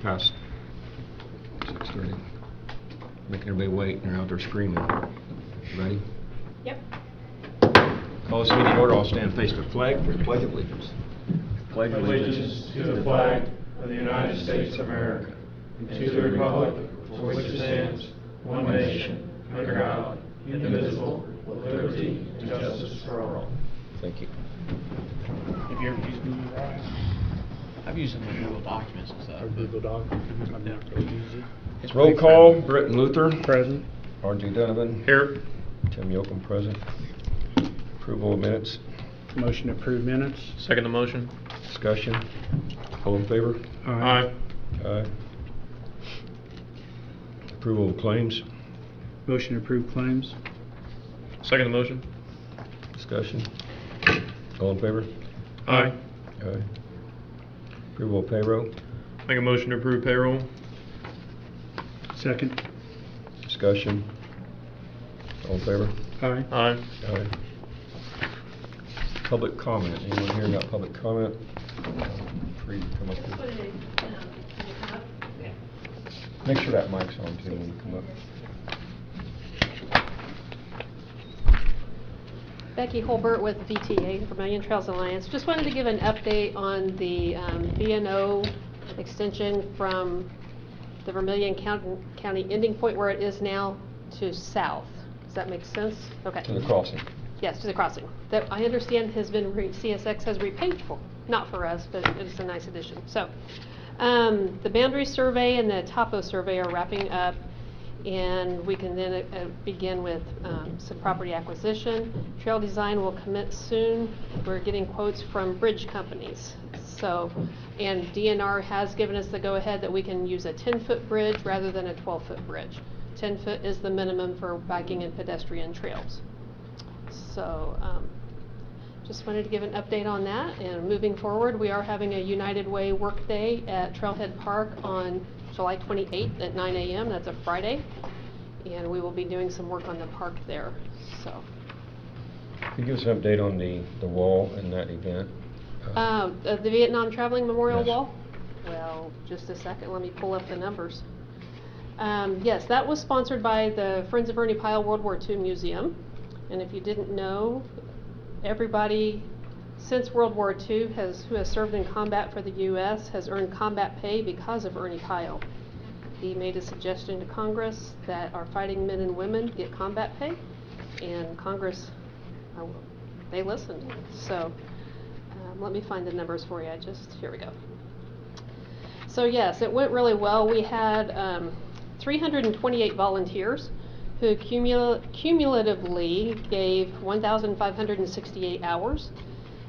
past 6:30. Making everybody wait, and they're out there screaming. Ready? Yep. Call this meeting order. I'll stand face to the flag for the Pledge of Allegiance. Pledge allegiance to the flag of the United States of America and to the republic for which it stands, one nation, under God, indivisible, with liberty and justice for all. Thank you. Have you ever used Google Drive? I've used it in my Google Documents and stuff. Or Google Doc, I've never really used it. It's Roll pretty call. friendly. Britton Luther. Present. R.J. Donovan. Here. Tim Yocum present. Approval of minutes. Motion to approve minutes. Second the motion. Discussion. All in favor? Aye. Aye. Approval of claims. Motion to approve claims. Second the motion. Discussion. All in favor? Aye. Aye. Approval of payroll. Make a motion to approve payroll. Second. Discussion. All in favor? Aye. Aye. Aye. Public comment. Anyone here got public comment? Free to come up here. Make sure that mic's on too when you come up. Becky Holbert with VTA, Vermilion Trails Alliance. Just wanted to give an update on the B&O extension from the Vermilion County ending point where it is now to south. Does that make sense? Okay. To the crossing. Yes, to the crossing. That I understand has been, CSX has repaid for. Not for us, but it's a nice addition. So, the boundary survey and the topo survey are wrapping up, and we can then begin with some property acquisition. Trail design will commit soon. We're getting quotes from bridge companies. So, and DNR has given us the go-ahead that we can use a 10-foot bridge rather than a 12-foot bridge. 10 foot is the minimum for biking and pedestrian trails. So, just wanted to give an update on that. And moving forward, we are having a United Way work day at Trailhead Park on July 28th at 9 a.m. That's a Friday. And we will be doing some work on the park there. So. Can you give us an update on the wall in that event? The Vietnam Traveling Memorial Yes. Wall? Well, just a second, let me pull up the numbers. Yes, that was sponsored by the Friends of Ernie Pyle World War II Museum. And if you didn't know, everybody since World War II who has served in combat for the U.S. has earned combat pay because of Ernie Pyle. He made a suggestion to Congress that our fighting men and women get combat pay, and Congress, they listened. So let me find the numbers for you. Here we go. So yes, it went really well. We had 328 volunteers who cumulatively gave 1,568 hours.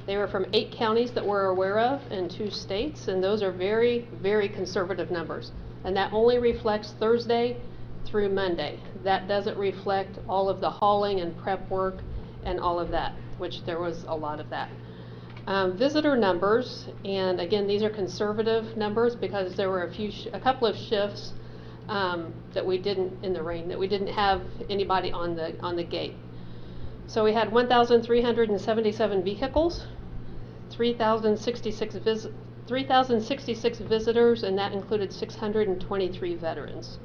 They were from 8 counties that we're aware of and 2 states, and those are very, very conservative numbers. And that only reflects Thursday through Monday. That doesn't reflect all of the hauling and prep work and all of that, which there was a lot of that. Visitor numbers, and again, these are conservative numbers because there were a couple of shifts that we didn't, in the rain, that we didn't have anybody on the gate. So we had 1,377 vehicles, 3,066 visitors, and that included 623 veterans.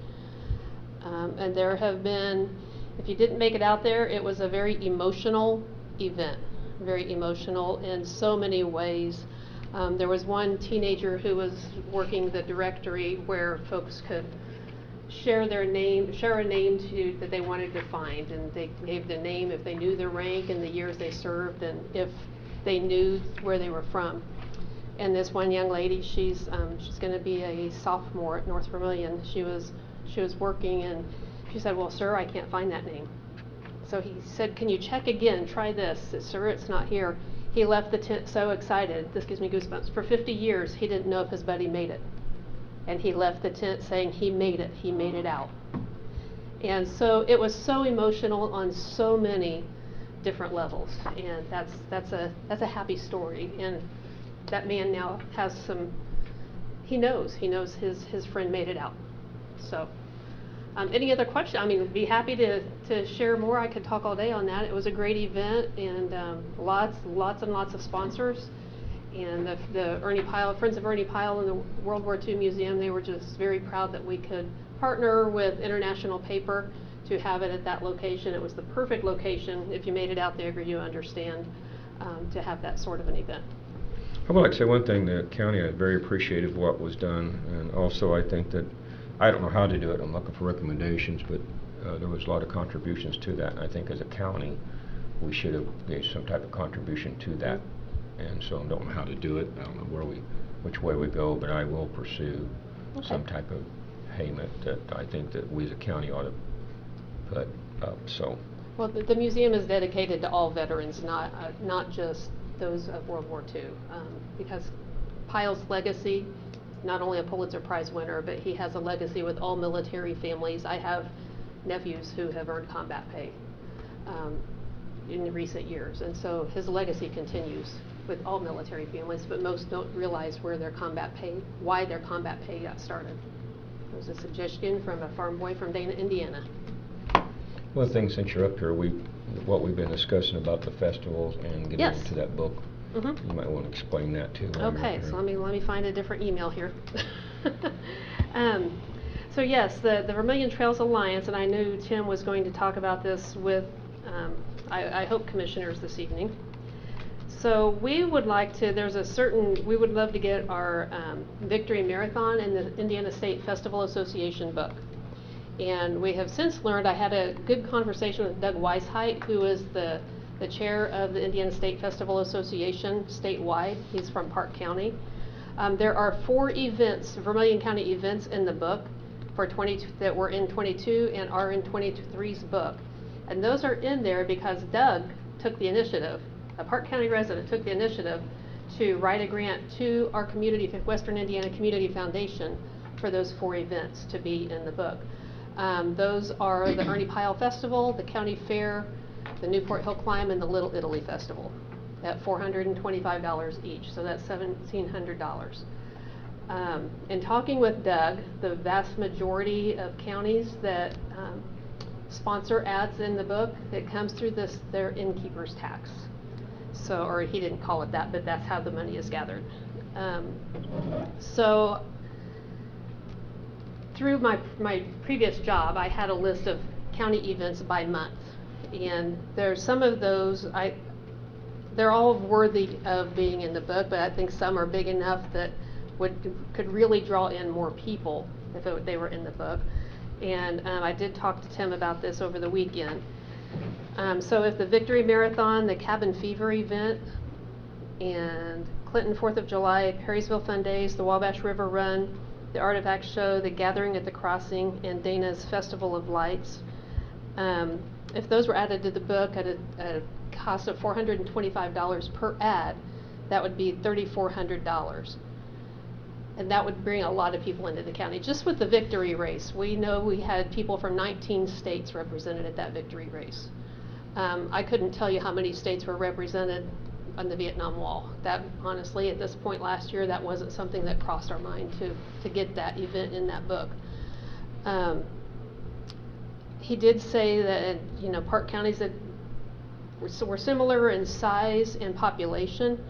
And there have been, if you didn't make it out there, it was a very emotional event, very emotional in so many ways. There was one teenager who was working the directory where folks could share a name that they wanted to find, and they gave the name if they knew their rank and the years they served and if they knew where they were from. And this one young lady, she's going to be a sophomore at North Vermilion. She was working, and she said, "Well, sir, I can't find that name." So he said, "Can you check again? Try this." "Sir, it's not here." He left the tent so excited. This gives me goosebumps. For 50 years, he didn't know if his buddy made it. And he left the tent saying he made it out. And so it was so emotional on so many different levels, and that's a happy story. And that man now has he knows his friend made it out. So any other questions? I mean, be happy to share more. I could talk all day on that. It was a great event, and lots and lots of sponsors. And the Ernie Pyle, Friends of Ernie Pyle and the World War II Museum, they were just very proud that we could partner with International Paper to have it at that location. It was the perfect location, if you made it out there, you understand, to have that sort of an event. I would like to say one thing, the county is very appreciative of what was done, and also I think that, I don't know how to do it, I'm looking for recommendations, but there was a lot of contributions to that, and I think as a county, we should have gave some type of contribution to that. And so I don't know how to do it, I don't know which way we go, but I will pursue some type of payment that I think that we as a county ought to put up, so. Well, the museum is dedicated to all veterans, not just those of World War II, because Pyle's legacy, not only a Pulitzer Prize winner, but he has a legacy with all military families. I have nephews who have earned combat pay in recent years, and so his legacy continues with all military families, but most don't realize why their combat pay got started. It was a suggestion from a farm boy from Dana, Indiana. One of the things, since you're up here, what we've been discussing about the festivals and getting Yes. into that book, you might want to explain that too. while you're Okay, up so here. let me find a different email here. So yes, the Vermilion Trails Alliance, and I knew Tim was going to talk about this with, I hope, commissioners this evening. So we would like to, we would love to get our Victory Marathon and the Indiana State Festival Association book. And we have since learned, I had a good conversation with Doug Weishaupt, who is the chair of the Indiana State Festival Association statewide. He's from Park County. There are 4 events, Vermilion County events in the book that were in 22 and are in 23's book. And those are in there because Doug took the initiative, a Park County resident took the initiative to write a grant to our community, Western Indiana Community Foundation, for those 4 events to be in the book. Those are the Ernie Pyle Festival, the County Fair, the Newport Hill Climb, and the Little Italy Festival at $425 each, so that's $1,700. In talking with Doug, the vast majority of counties that sponsor ads in the book, it comes through their innkeeper's tax. So, or he didn't call it that, but that's how the money is gathered. So through my previous job, I had a list of county events by month, and there's some of those, they're all worthy of being in the book, but I think some are big enough that could really draw in more people if they were in the book. And I did talk to Tim about this over the weekend. So if the Victory Marathon, the Cabin Fever event, and Clinton 4th of July, Perrysville Fun Days, the Wabash River Run, the Artifact Show, the Gathering at the Crossing, and Dana's Festival of Lights, if those were added to the book at a cost of $425 per ad, that would be $3,400. And that would bring a lot of people into the county. Just with the victory race, we know we had people from 19 states represented at that victory race. I couldn't tell you how many states were represented on the Vietnam Wall. That, honestly, at this point last year, that wasn't something that crossed our mind to get that event in that book. He did say that, Park counties that were similar in size and population,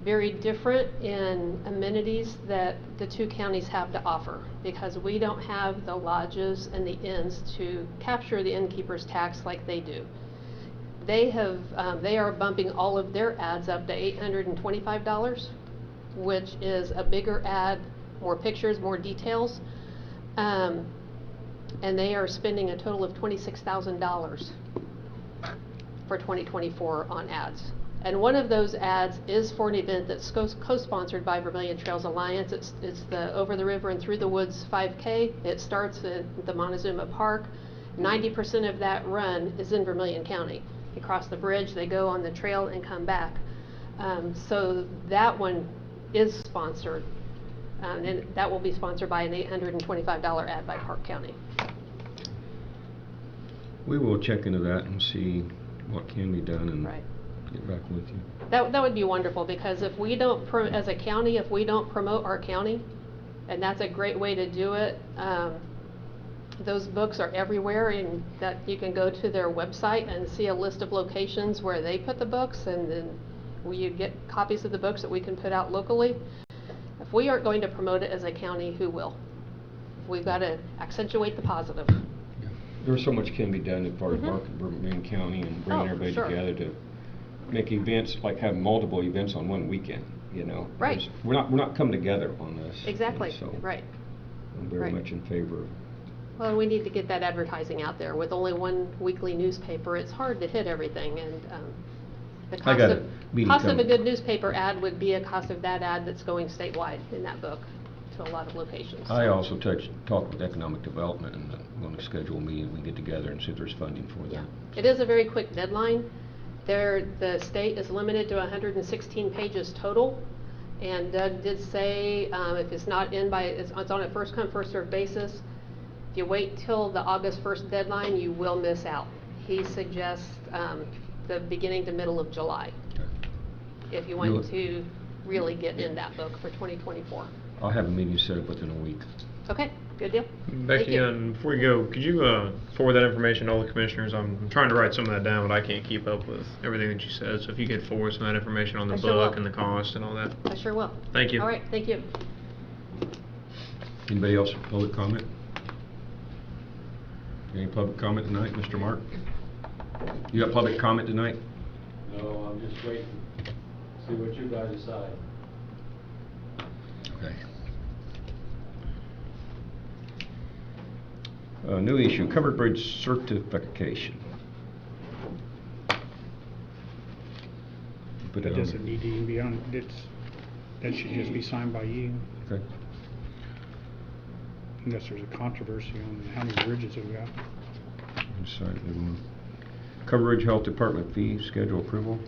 very different in amenities that the 2 counties have to offer, because we don't have the lodges and the inns to capture the innkeeper's tax like they do. They are bumping all of their ads up to $825, which is a bigger ad, more pictures, more details, and they are spending a total of $26,000 for 2024 on ads. And one of those ads is for an event that's co-sponsored by Vermilion Trails Alliance. It's the Over the River and Through the Woods 5K. It starts at the Montezuma Park. 90% of that run is in Vermilion County. They cross the bridge, they go on the trail and come back. So that one is sponsored, and that will be sponsored by an $825 ad by Park County. We will check into that and see what can be done and Right. get back with you. That would be wonderful, because if we don't, as a county, if we don't promote our county, and that's a great way to do it, those books are everywhere, and that you can go to their website and see a list of locations where they put the books, and then you get copies of the books that we can put out locally. If we aren't going to promote it as a county, who will? We've got to accentuate the positive. There's so much can be done as far as Mhm. marketing Vermillion County and Oh, bringing everybody sure. together to make events, like have multiple events on one weekend, you know? Right. Because we're not coming together on this. and Exactly, so right. I'm very right. much in favor of. Well, we need to get that advertising out there. With only one weekly newspaper, it's hard to hit everything, and the I cost got a of, meeting cost of a coming. good newspaper ad would be a cost of that ad that's going statewide in that book to a lot of locations. I also talked with economic development and want to schedule a meeting, we get together and see if there's funding for Yeah, that. it is a very quick deadline. The state is limited to 116 pages total, and Doug did say, if it's not in by, it's on a first come, first served basis. If you wait till the August 1st deadline, you will miss out. He suggests, the beginning to middle of July, if you want You'll- to really get in that book for 2024. I'll have a meeting set up within a week. Okay, good deal. Thank Becky, you. before you go, could you forward that information to all the commissioners? I'm trying to write some of that down, but I can't keep up with everything that you said. So if you could forward some of that information on the I sure book will. and the cost and all that. I sure will. Thank you. All right, thank you. Anybody else, public comment? Any public comment tonight, Mr. Mark? You got public comment tonight? No, I'm just waiting, see what you guys decide. Okay. New issue, covered bridge certification. Put It that on doesn't need to even be on, that should just be signed by you, Okay. unless there's a controversy on how many bridges we've got. Inside the room. Covered Bridge Health Department fee schedule approval.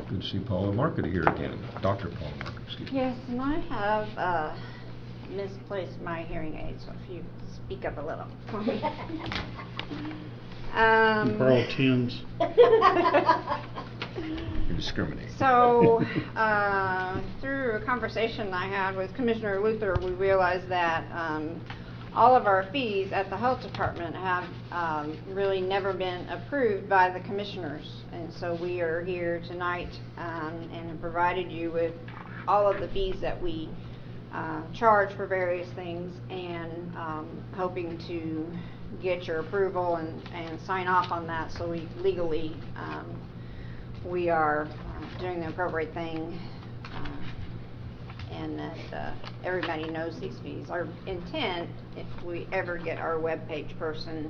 Good to see Paula Market here again, Dr. Paula Market, excuse me. Yes, and I have misplaced my hearing aid, so if you speak up a little for me. And borrow Tim's. You discriminate. So, through a conversation I had with Commissioner Luther, we realized that all of our fees at the health department have really never been approved by the commissioners. And so we are here tonight and have provided you with all of the fees that we charge for various things, and hoping to get your approval and sign off on that, so we legally we are doing the appropriate thing, and that everybody knows these fees. Our intent, if we ever get our webpage person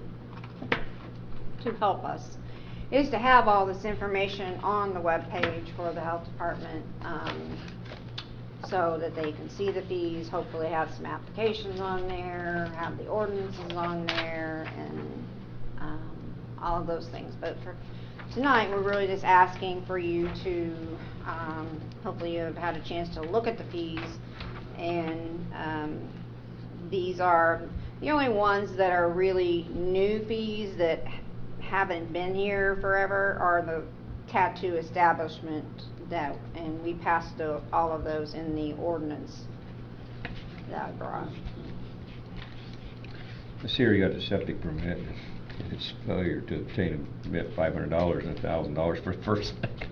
to help us, is to have all this information on the webpage for the health department, so that they can see the fees, hopefully have some applications on there, have the ordinances on there, and all of those things. But for tonight, we're really just asking for you to, hopefully you have had a chance to look at the fees, and these are the only ones that are really new fees that haven't been here forever are the tattoo establishment that, and we passed all of those in the ordinance that I brought. This here, you got the septic permit, it's failure to obtain a permit, $500 and $1,000 for the first thing.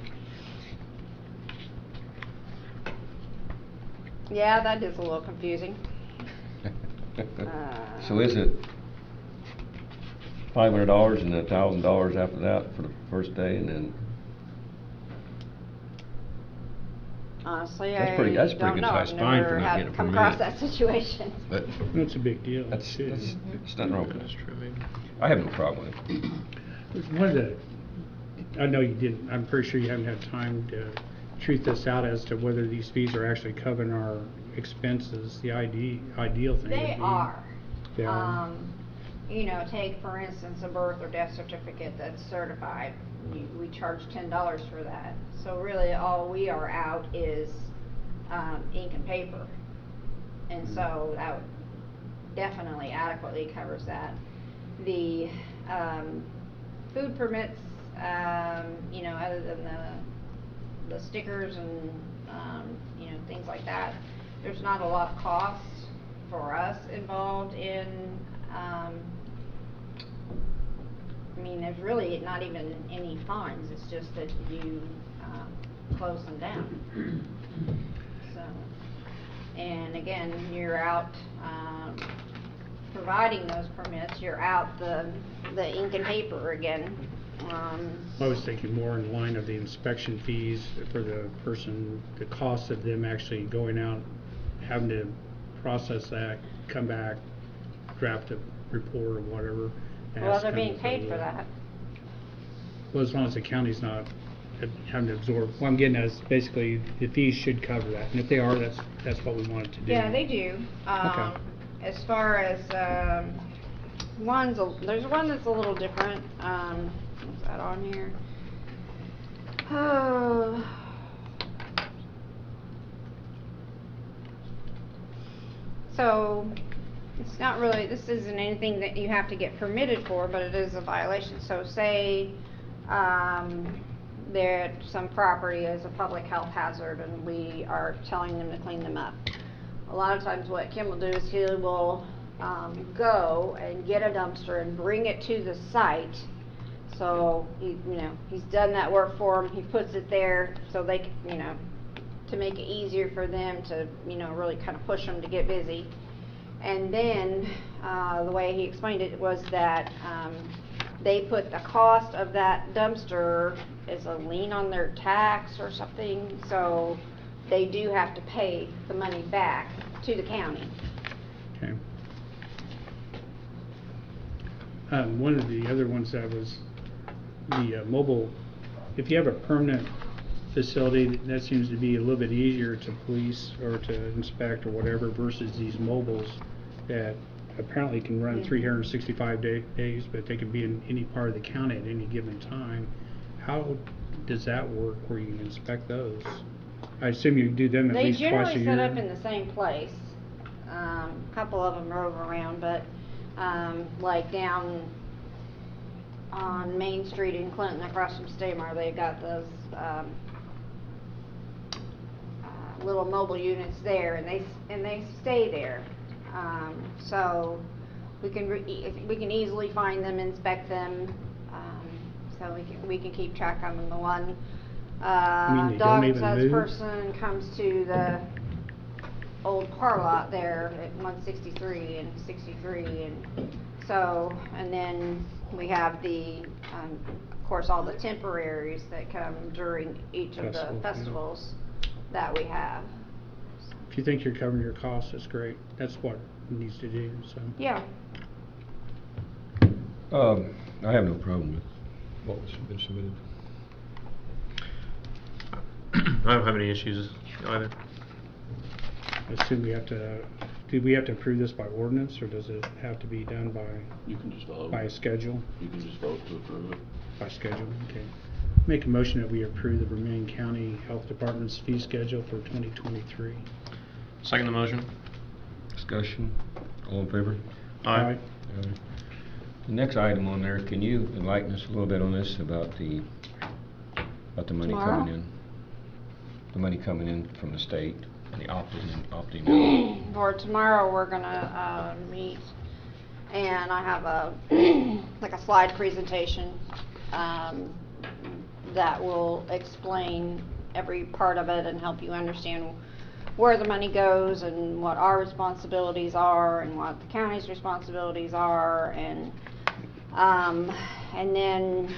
Yeah, that is a little confusing. So is it $500 and $1,000 after that for the first day, and then? Honestly, That's I pretty don't good know. sized I've fine for never not had getting a come across permit. that situation. But It's a big deal. that's too. it's nothing wrong with That's it. true. I mean, I have no problem with it. One of the, I know you didn't, I'm pretty sure you haven't had time to treat this out as to whether these fees are actually covering our expenses. The ideal thing would They be- are. They are. You know, take for instance a birth or death certificate that's certified. We charge $10 for that. So really all we are out is ink and paper. And so that definitely adequately covers that. The food permits, you know, other than the stickers and you know, things like that, there's not a lot of cost for us involved in I mean, there's really not even any fines, it's just that you, close them down. So, and again, you're out, providing those permits, you're out the ink and paper again. I was thinking more in line of the inspection fees for the person, the cost of them actually going out, having to process that, come back, draft a report or whatever. and Well, has to they're come being before paid the- for that. Well, as long as the county's not having to absorb, what I'm getting at is basically the fees should cover that, and if they are, that's what we want it to do. Yeah, they do. Okay. As far as, there's one that's a little different, what's that on here? Oh. So, it's not really, this isn't anything that you have to get permitted for, but it is a violation. So say, there, some property is a public health hazard and we are telling them to clean them up. A lot of times what Kim will do is he will, go and get a dumpster and bring it to the site. So, he's done that work for them, he puts it there so they can, to make it easier for them to, really kind of push them to get busy. And then, the way he explained it was that, they put the cost of that dumpster as a lien on their tax or something, so they do have to pay the money back to the county. Okay. One of the other ones that was the mobile, if you have a permanent facility, that seems to be a little bit easier to police or to inspect or whatever versus these mobiles that apparently can run 365 days, but they can be in any part of the county at any given time. How does that work where you can inspect those? I assume you do them at They least twice a generally year. set up in the same place. A couple of them rove around, but like down on Main Street in Clinton across from Stamar, they've got those little mobile units there, and they stay there. So we can easily find them, inspect them, so we can keep track of them. The one mean they dog don't even possessed move? person comes to the old car lot there at 163 and 63, and so, and then we have the of course all the temporaries that come during each of the Festival, yeah. festivals that we have. If you think you're covering your costs, that's great. That's what it needs to do, so. Yeah. I have no problem with what was been submitted. I don't have any issues either. I assume do we have to approve this by ordinance, or does it have to be done You can just vote. by a schedule? You can just vote to approve it. By schedule, okay. Make a motion that we approve the Vermillion County Health Department's fee schedule for 2023. Second the motion. Discussion, all in favor? Aye. The next item on there, can you enlighten us a little bit on this about the money Tomorrow? coming in? The money coming in from the state, and the opting out. For tomorrow, we're gonna meet, and I have a like a slide presentation that will explain every part of it and help you understand where the money goes and what our responsibilities are and what the county's responsibilities are, and then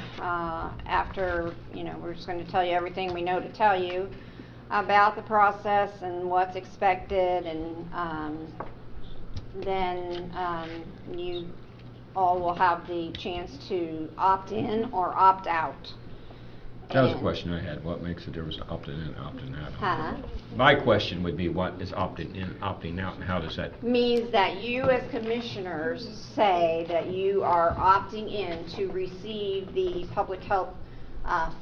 after, we're just going to tell you everything we know to tell you about the process and what's expected, and then you all will have the chance to opt in or opt out. That was a And- question I had. What makes the difference opting in and opting out? Huh? My question would be, what is opting in, opting out, and how does that? Means that you as commissioners say that you are opting in to receive the public health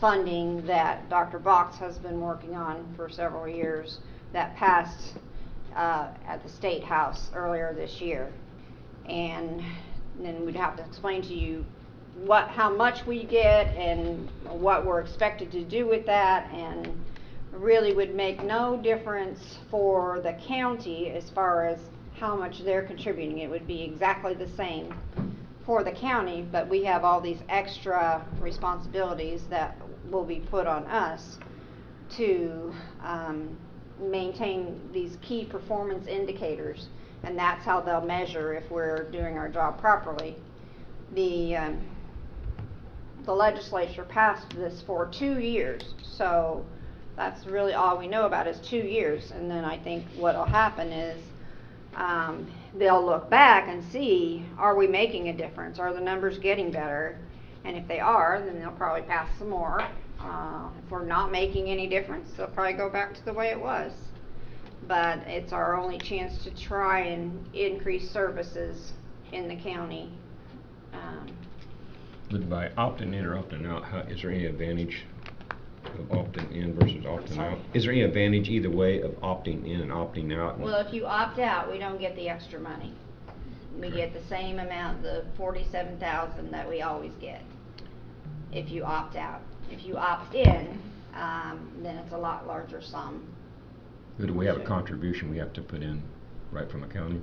funding that Dr. Box has been working on for several years, that passed at the State House earlier this year. And then we'd have to explain to you how much we get and what we're expected to do with that, and really would make no difference for the county as far as how much they're contributing. It would be exactly the same for the county, but we have all these extra responsibilities that will be put on us to maintain these key performance indicators, and that's how they'll measure if we're doing our job properly. The legislature passed this for 2 years, so that's really all we know about is 2 years. And then I think what'll happen is they'll look back and see, are we making a difference? Are the numbers getting better? And if they are, then they'll probably pass some more. If we're not making any difference, they'll probably go back to the way it was. But it's our only chance to try and increase services in the county. But by opting in or opting out, is there any advantage of opting in versus opting out? Is there any advantage either way of opting in and opting out? Well, if you opt out, we don't get the extra money. We get the same amount, the $47,000 that we always get, if you opt out. If you opt in, then it's a lot larger sum. Do we have a contribution we have to put in right from the county?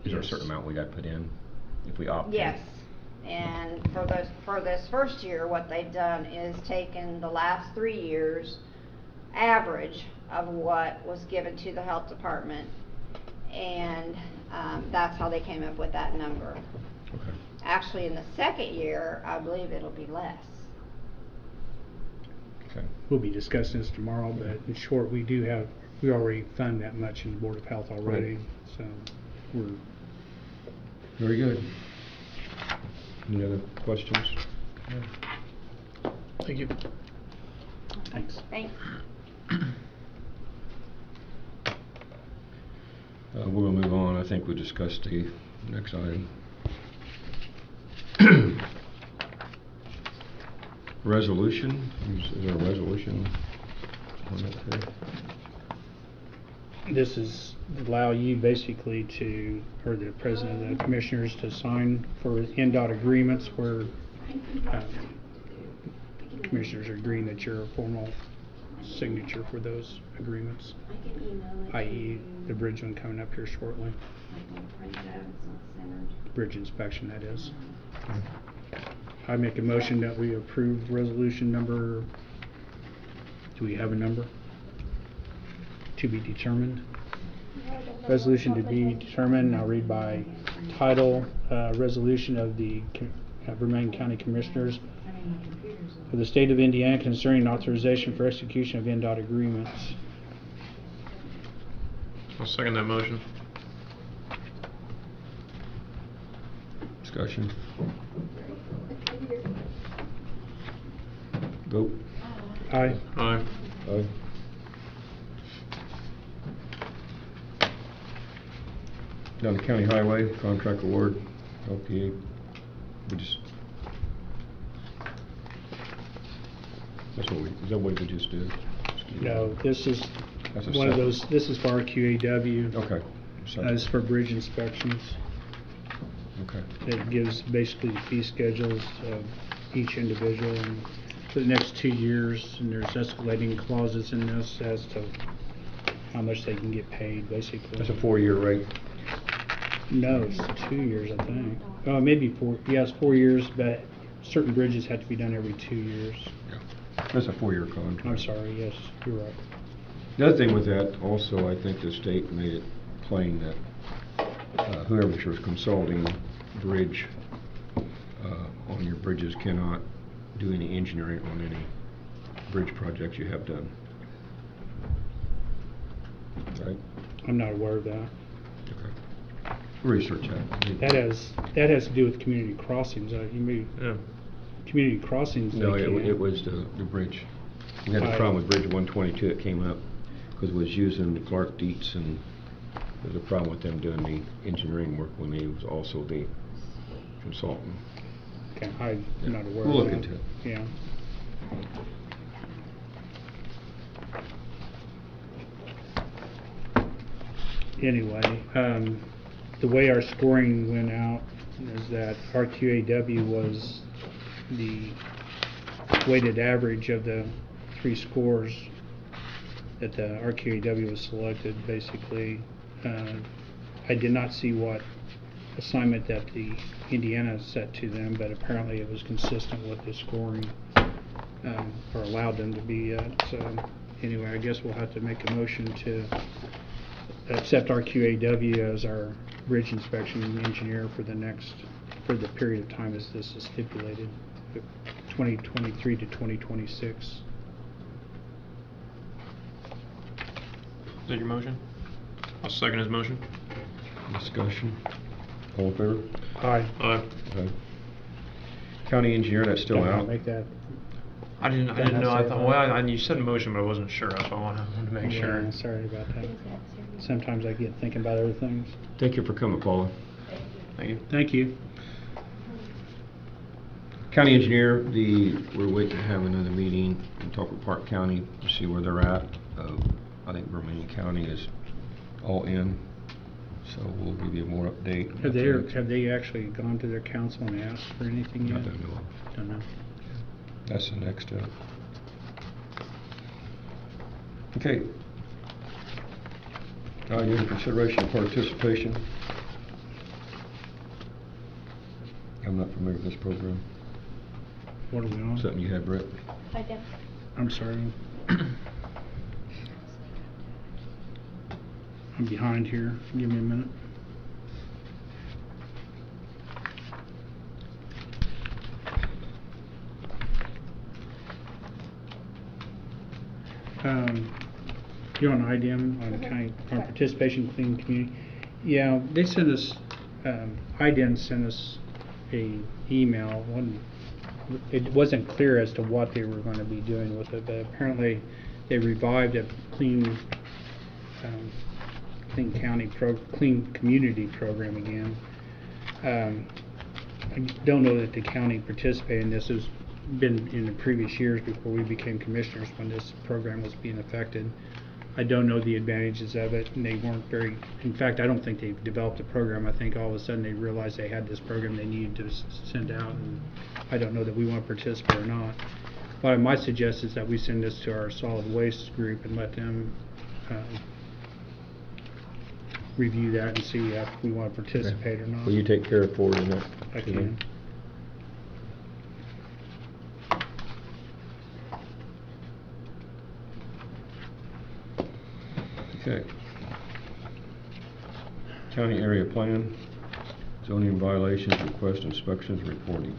Is there a certain amount we got to put in if we opt in? Yes, and for this first year, what they've done is taken the last 3 years' average of what was given to the health department, and that's how they came up with that number. Okay. Actually, in the second year, I believe it'll be less. Okay. We'll be discussing this tomorrow, but in short, we already fund that much in the Board of Health already, Right. so we're. Very good. Any other questions? Thank you. Thanks. Thanks. We're going to move on. I think we discussed the next item. Resolution. Is there a resolution on that too? This is allow you basically to, or the president of the commissioners to sign for NDOT agreements where commissioners are agreeing that you're a formal signature for those agreements, i.e. the bridge one coming up here shortly. Bridge inspection, that is. I make a motion that we approve resolution number, do we have a number? To be determined. Resolution to be determined, I'll read by title, resolution of the Vermillion County Commissioners for the state of Indiana concerning authorization for execution of NDOT agreements. I'll second that motion. Discussion. Vote. Aye. Aye. Aye. Down the county highway, contract award, LPA. We just. Is that what we just did? No, this is That's a one of separate- those, this is for RQAW. Okay. This is for bridge inspections. Okay. It gives basically the fee schedules of each individual and for the next 2 years, and there's escalating clauses in this as to how much they can get paid, basically. That's a 4-year rate. No, it's 2 years, I think. Maybe 4, yes, 4 years, but certain bridges have to be done every 2 years. Yeah. That's a 4-year contract. I'm sorry, yes, you're right. The other thing with that, also, I think the state made it plain that whoever's your consulting bridge on your bridges cannot do any engineering on any bridge projects you have done. Right? I'm not aware of that. Okay. Research that. That has to do with community crossings. You may, Yeah. community crossings. No, they it can't. was the bridge. We had a problem with Bridge 122 that came up because it was using the Clark Dietz, and there was a problem with them doing the engineering work when he was also the consultant. Okay, I'm Yeah. not aware We'll of look that. into it. Yeah. Anyway, the way our scoring went out is that RQAW was the weighted average of the 3 scores that the RQAW was selected, basically. I did not see what assignment that the Indiana set to them, but apparently it was consistent with the scoring, or allowed them to be at. So anyway, I guess we'll have to make a motion to accept our QAW as our bridge inspection engineer for the period of time as this is stipulated, 2023 to 2026. Is that your motion? I'll second his motion. Discussion. All in favor? Aye. Aye. Aye. County engineer, that's still out. Make that. I didn't know. I thought, well, you said motion, but I wasn't sure. That's why I wanted to make sure. Yeah, sorry about that. Sometimes I get thinking about other things. Thank you for coming, Paula. Thank you. Thank you. County engineer, we're waiting to have another meeting and talk with Park County to see where they're at. I think Vermillion County is all in, so we'll give you more update. Have they actually gone to their council and asked for anything yet? I don't know. Don't know. That's the next step. Okay. Item consideration of participation. I'm not familiar with this program. What are we on? Something you had, Brett? I'm sorry. I'm behind here. Give me a minute. You're on IDEM, on county, on participation in clean community. Yeah, they sent us, IDEM sent us a email. It wasn't clear as to what they were going to be doing with it, but apparently they revived a clean community program again. I don't know that the county participated in this. Has been in the previous years before we became commissioners when this program was being affected. I don't know the advantages of it, and they weren't very. In fact, I don't think they've developed a program. I think all of a sudden they realized they had this program they needed to send out, and I don't know that we want to participate or not. What I might suggest is that we send this to our solid waste group and let them review that and see if we want to participate or not. Will you take care of forwarding that? I to can. them? Okay. County area plan, zoning violations, request inspections, reporting.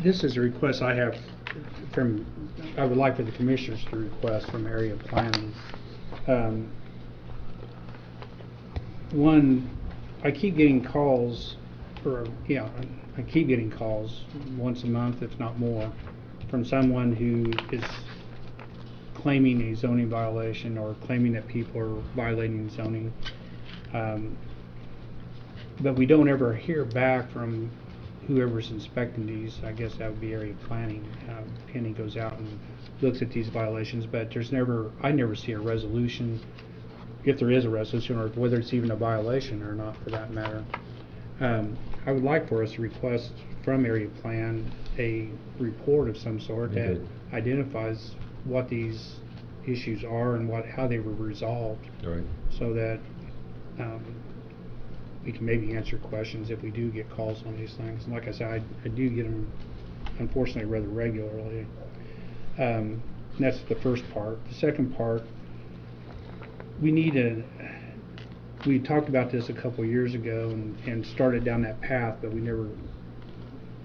This is a request I have I would like for the commissioners to request from area planning. One, I keep getting calls, I keep getting calls once a month, if not more, from someone who is claiming a zoning violation or claiming that people are violating zoning. But we don't ever hear back from whoever's inspecting these. I guess that would be area planning. Penny goes out and looks at these violations, but I never see a resolution, if there is a resolution, or whether it's even a violation or not for that matter. I would like for us to request from area plan a report of some sort that identifies what these issues are and how they were resolved. Right. So that we can maybe answer questions if we do get calls on these things. And like I said, I do get them, unfortunately, rather regularly. That's the first part. The second part, we talked about this a couple years ago and started down that path, but we never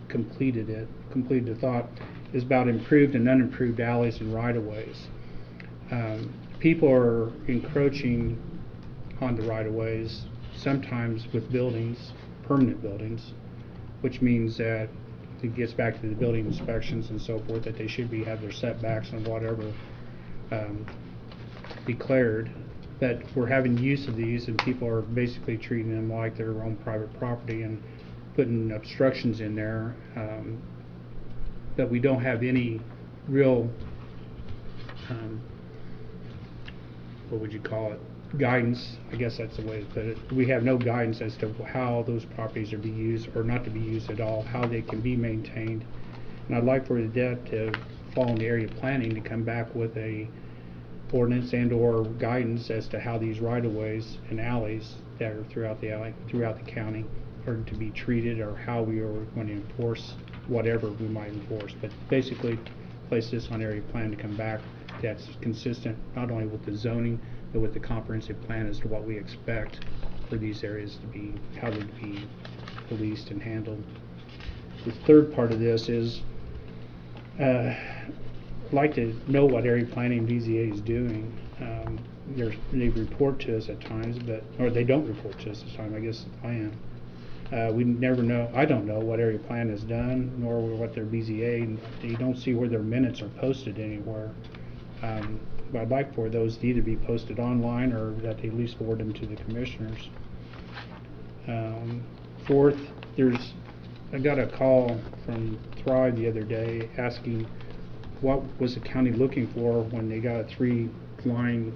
completed it. Completed the thought is about improved and unimproved alleys and right-of-ways. People are encroaching onto right-of-ways, sometimes with buildings, permanent buildings, which means that it gets back to the building inspections and so forth, that they should have their setbacks and whatever declared. But we're having use of these, and people are basically treating them like their own private property and putting obstructions in there. But we don't have any real, what would you call it, guidance. I guess that's the way to put it. We have no guidance as to how those properties are to be used or not to be used at all, how they can be maintained. And I'd like for the debt to fall into area planning to come back with a ordinance and or guidance as to how these right-of-ways and alleys that are throughout the county are to be treated, or how we are going to enforce whatever we might enforce. But basically, place this on area plan to come back that's consistent not only with the zoning but with the comprehensive plan as to what we expect for these areas to be, how they'd be policed and handled. The third part of this is I'd like to know what area planning BZA is doing. They report to us at times, or they don't report to us at times, I guess the plan. We never know, I don't know what area plan is done, nor what their BZA, and you don't see where their minutes are posted anywhere. But I'd like for those to either be posted online or that they at least forward them to the commissioners. Fourth, I got a call from Thrive the other day asking what was the county looking for when they got a 3-line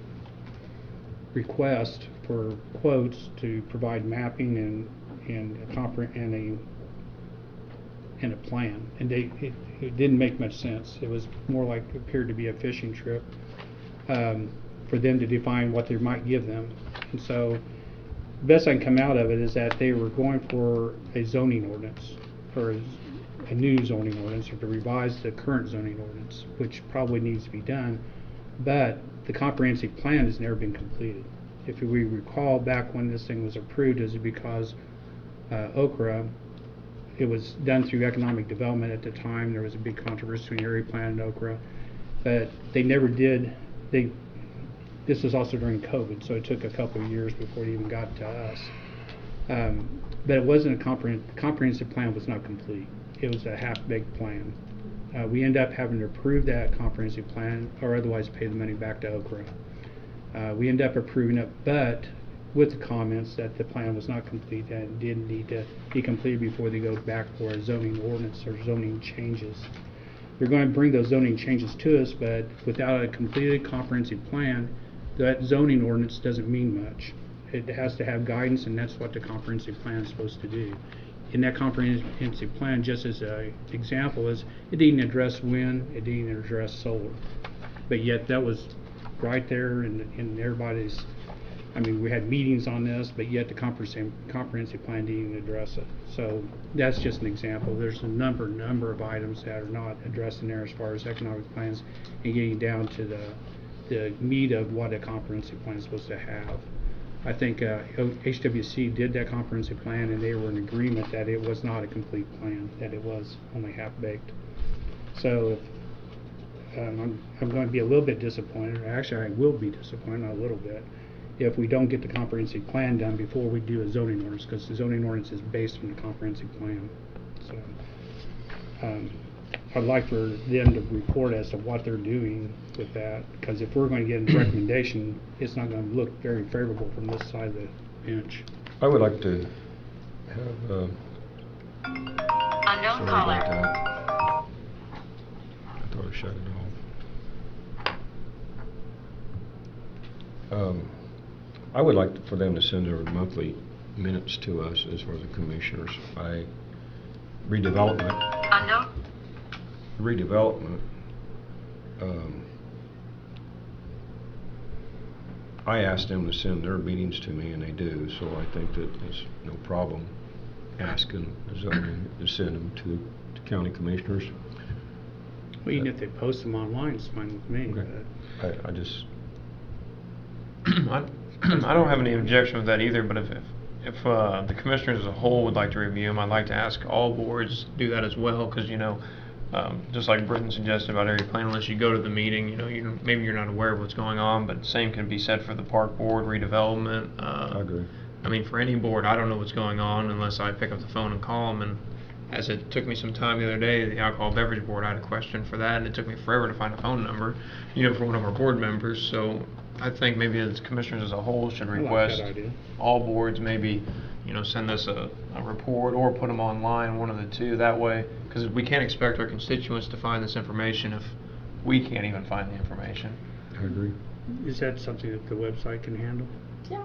request for quotes to provide mapping and a plan, and it didn't make much sense. It was more like, appeared to be a fishing trip for them to define what they might give them. And so the best I can come out of it is that they were going for a zoning ordinance, or a new zoning ordinance, or to revise the current zoning ordinance, which probably needs to be done, but the comprehensive plan has never been completed. If we recall back when this thing was approved, is because Okra, it was done through economic development at the time. There was a big controversy between area plan and Okra, but they never did. This was also during COVID, so it took a couple of years before it even got to us. But it wasn't a comprehensive plan was not complete. It was a half-baked plan. We end up having to approve that comprehensive plan, or otherwise pay the money back to Okra. We end up approving it, but with the comments that the plan was not complete and did need to be completed before they go back for a zoning ordinance or zoning changes. They're going to bring those zoning changes to us, but without a completed comprehensive plan, that zoning ordinance doesn't mean much. It has to have guidance, and that's what the comprehensive plan is supposed to do. In that comprehensive plan, just as an example, is it didn't address wind, it didn't address solar, but yet that was right there in everybody's. I mean, we had meetings on this, but yet the comprehensive plan didn't even address it. So that's just an example. There's a number of items that are not addressed in there as far as economic plans, and getting down to the meat of what a comprehensive plan is supposed to have. I think HWC did that comprehensive plan, and they were in agreement that it was not a complete plan, that it was only half-baked. So I'm going to be a little bit disappointed. Actually, I will be disappointed a little bit if we don't get the comprehensive plan done before we do a zoning ordinance, because the zoning ordinance is based on the comprehensive plan. So I'd like for them to report as to what they're doing with that, because if we're going to get a recommendation, it's not going to look very favorable from this side of the bench. I would like to have Unknown caller. I thought I shut it off. I would like for them to send their monthly minutes to us as far as the commissioners. Redevelopment. I asked them to send their meetings to me, and they do, so I think that there's no problem asking the zoning to send them to county commissioners. Well, even if they post them online, it's fine with me. Okay. I just... I don't have any objection with that either, but if the commissioners as a whole would like to review them, I'd like to ask all boards to do that as well, because just like Britton suggested about area plan, unless you go to the meeting, maybe you're not aware of what's going on, but same can be said for the park board, redevelopment. I agree. I mean, for any board, I don't know what's going on unless I pick up the phone and call them. And as it took me some time the other day, the alcohol beverage board, I had a question for that, and it took me forever to find a phone number, for one of our board members. So I think maybe the commissioners as a whole should request all boards maybe, send us a report or put them online, one of the two, that way, because we can't expect our constituents to find this information if we can't even find the information. I agree. Is that something that the website can handle? Yeah.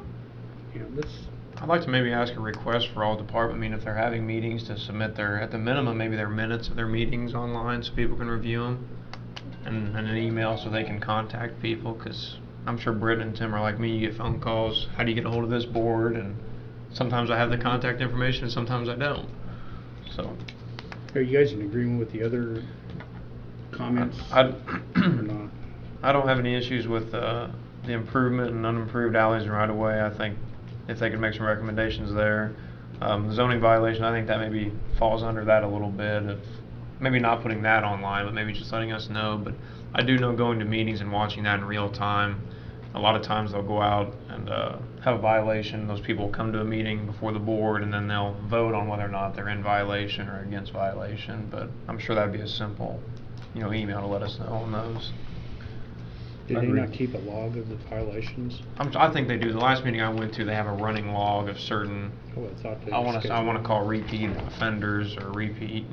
I'd like to maybe ask a request for all department, if they're having meetings, to submit at the minimum, maybe their minutes of their meetings online so people can review them. and an email so they can contact people, because I'm sure Britt and Tim are like me, you get phone calls, how do you get a hold of this board, and sometimes I have the contact information and sometimes I don't. So Are you guys in agreement with the other comments I or not? I don't have any issues with the improvement and unimproved alleys and right of way. I think if they could make some recommendations there. Zoning violation, I think that maybe falls under that a little bit, of maybe not putting that online, but maybe just letting us know. But I do know, going to meetings and watching that in real time, a lot of times they'll go out and have a violation. Those people will come to a meeting before the board, and then they'll vote on whether or not they're in violation or against violation. But I'm sure that'd be a simple, email to let us know on those. Did I they agree. not keep a log of the violations? I think they do. The last meeting I went to, they have a running log of certain, Oh, I thought they I want to scheduled- call repeat offenders or repeat,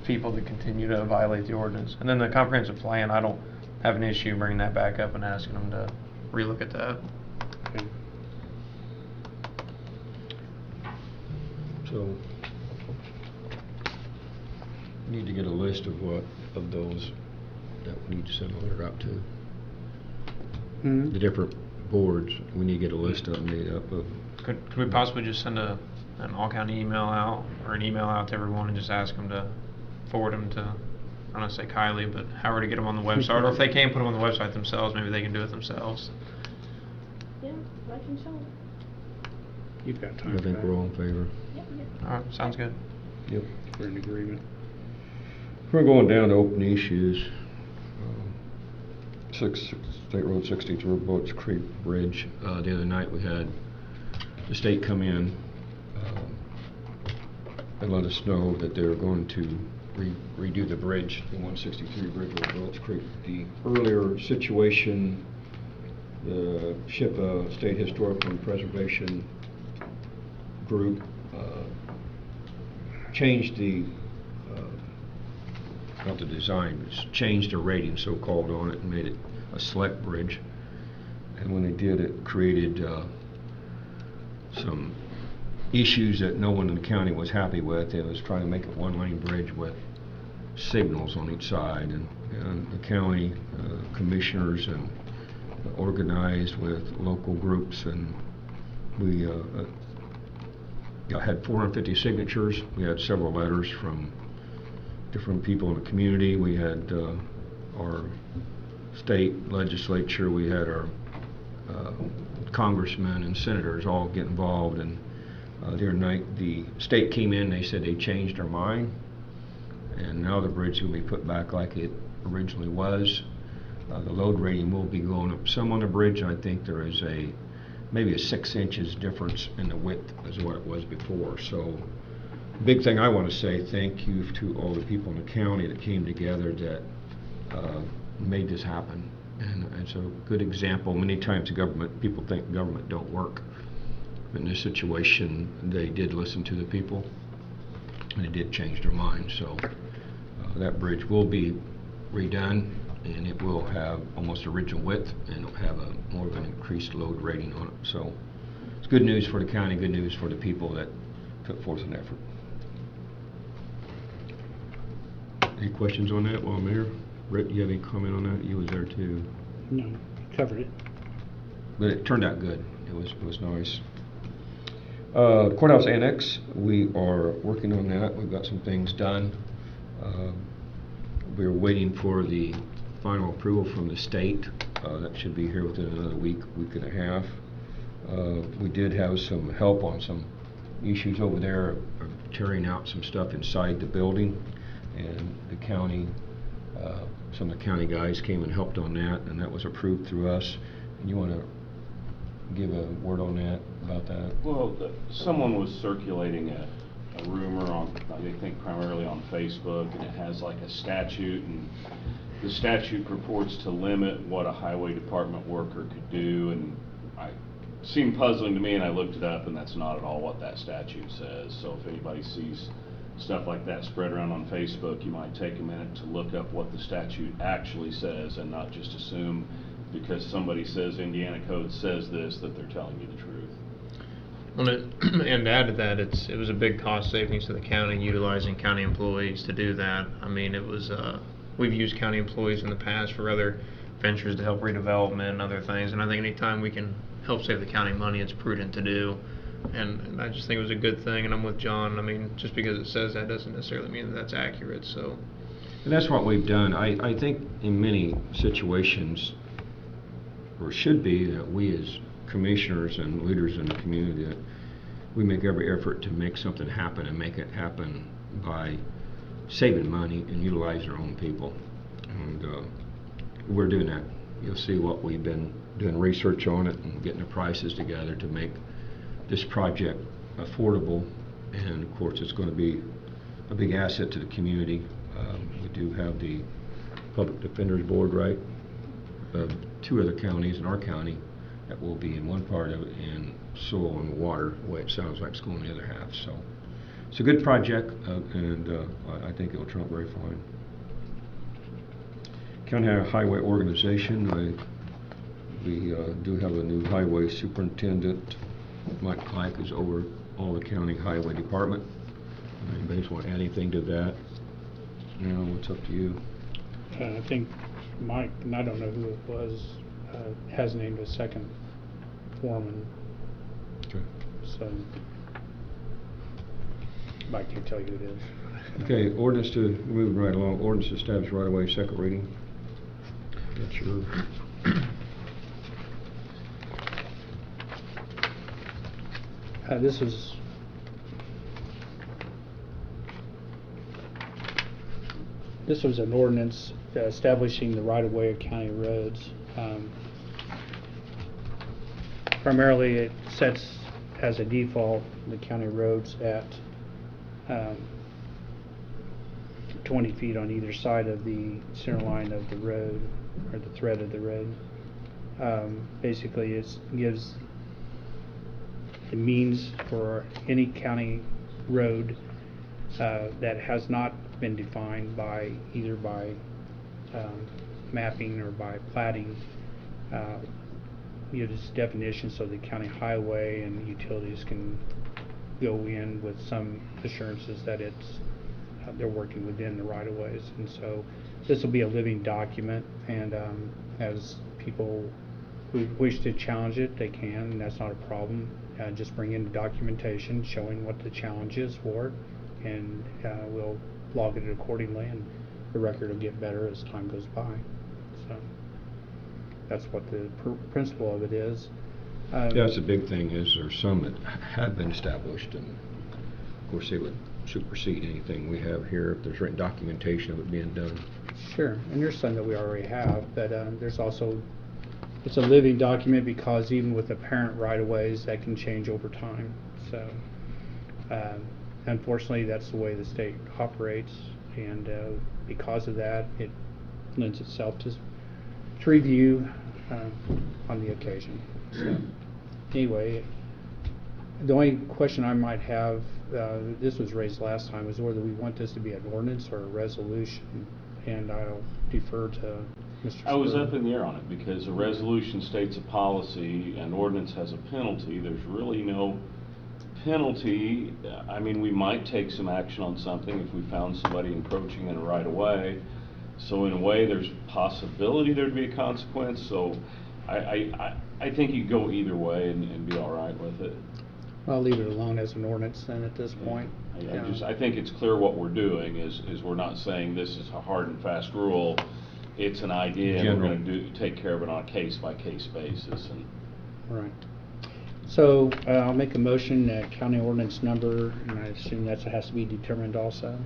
people that continue to violate the ordinance. And then the comprehensive plan, I don't have an issue bringing that back up and asking them to relook at that. Okay. So, need to get a list of those that we need to send a letter out to. Mhm. The different boards, we need to get a list of them made up of. Could we possibly just send an all-county email out, or an email out to everyone, and just ask them to forward them to, I don't want to say Kylie, but however to get them on the website, or if they can't put them on the website themselves, maybe they can do it themselves. Yeah, I can show them. You've got time I for think that. we're all in favor. All right, sounds good. Yep. We're in agreement. We're going down to open issues. State Road 63, Boats Creek Bridge. The other night we had the state come in and let us know that they were going to redo the bridge, the 163 bridge over Boats Creek. The earlier situation, the SHPA, State Historical and Preservation Group, changed the not the design, but changed the rating so-called on it and made it a select bridge. And when they did, it created some issues that no one in the county was happy with. It was trying to make it one-lane bridge with signals on each side, and the county commissioners and organized with local groups, and we had 450 signatures. We had several letters from different people in the community. We had our state legislature, we had our congressmen and senators all get involved, and the other night the state came in, they said they changed their mind, and now the bridge will be put back like it originally was. The load rating will be going up some on the bridge. I think there is maybe a 6 inches difference in the width as what it was before. So big thing I want to say, thank you to all the people in the county that came together that made this happen. And it's a good example. Many times people think government don't work. In this situation, they did listen to the people, and they did change their mind. So that bridge will be redone, and it will have almost original width, and it'll have more of an increased load rating on it. So it's good news for the county, good news for the people that put forth an effort. Any questions on that while I'm here? Britt, you have any comment on that? You was there too. No, covered it. But it turned out good. It was nice. Courthouse Annex, we are working on that. We've got some things done. We're waiting for the final approval from the state. That should be here within another week and a half. We did have some help on some issues over there, tearing out some stuff inside the building, and the county, some of the county guys came and helped on that, and that was approved through us. And you want to give a word on that, about that? Well, someone was circulating a rumor on, I think primarily on Facebook, and it has like a statute, and the statute purports to limit what a highway department worker could do, and it seemed puzzling to me, and I looked it up, and that's not at all what that statute says. So if anybody sees stuff like that spread around on Facebook, you might take a minute to look up what the statute actually says, and not just assume because somebody says Indiana code says this that they're telling you the truth. Well, and to add to that, it was a big cost savings to the county utilizing county employees to do that. I mean, it was we've used county employees in the past for other ventures to help redevelopment and other things, and I think anytime we can help save the county money, it's prudent to do. And I just think it was a good thing, and I'm with John. I mean, just because it says that doesn't necessarily mean that that's accurate, so. And that's what we've done. I think in many situations, or should be, that we as commissioners and leaders in the community, that we make every effort to make something happen and make it happen by saving money and utilizing our own people. And we're doing that. You'll see what we've been doing research on it and getting the prices together to make this project affordable. And of course, it's going to be a big asset to the community. We do have the Public Defenders Board, right? 2 other counties in our county that will be in one part of it, and soil and water, the way it sounds like it's going the other half. So it's a good project, and I think it'll turn out very fine. County Highway Organization, we do have a new highway superintendent. Mike Pike is over all the county highway department. Anybody want to add anything to that? No, it's up to you. I think Mike, and I don't know who it was, has named a second foreman. Okay. So Mike can tell you who it is. Okay, ordinance to, moving right along, ordinance to establish right away, second reading. That's your. This was an ordinance establishing the right-of-way of county roads. Primarily, it sets as a default the county roads at 20 feet on either side of the center line of the road, or the thread of the road. Basically, it gives the means for any county road that has not been defined by either by mapping or by plating, gives definition so the county highway and utilities can go in with some assurances that it's they're working within the right-of-ways. And so this will be a living document, and as people who wish to challenge it, they can, and that's not a problem. Just bring in documentation showing what the challenge is for it, and we'll log it accordingly, and the record will get better as time goes by. So that's what the principle of it is. Yeah, that's the big thing, is there's some that have been established, and of course they would supersede anything we have here if there's written documentation of it being done. Sure, and there's some that we already have, but there's also, it's a living document because even with apparent right-of-ways, that can change over time. So unfortunately, that's the way the state operates, and because of that, it lends itself to review on the occasion. So anyway, the only question I might have, this was raised last time, is whether we want this to be an ordinance or a resolution, and I'll defer to Mr. I was Spur. up in the air on it, because a resolution states a policy, an ordinance has a penalty. There's really no penalty. I mean, we might take some action on something if we found somebody encroaching in a right of way. So in a way, there's possibility there'd be a consequence. So I think you go either way and be all right with it. I'll leave it alone as an ordinance then at this point. I think it's clear what we're doing is we're not saying this is a hard and fast rule. It's an idea, and we're going to take care of it on a case-by-case basis. And Right. So I'll make a motion that county ordinance number, and I assume that has to be determined also,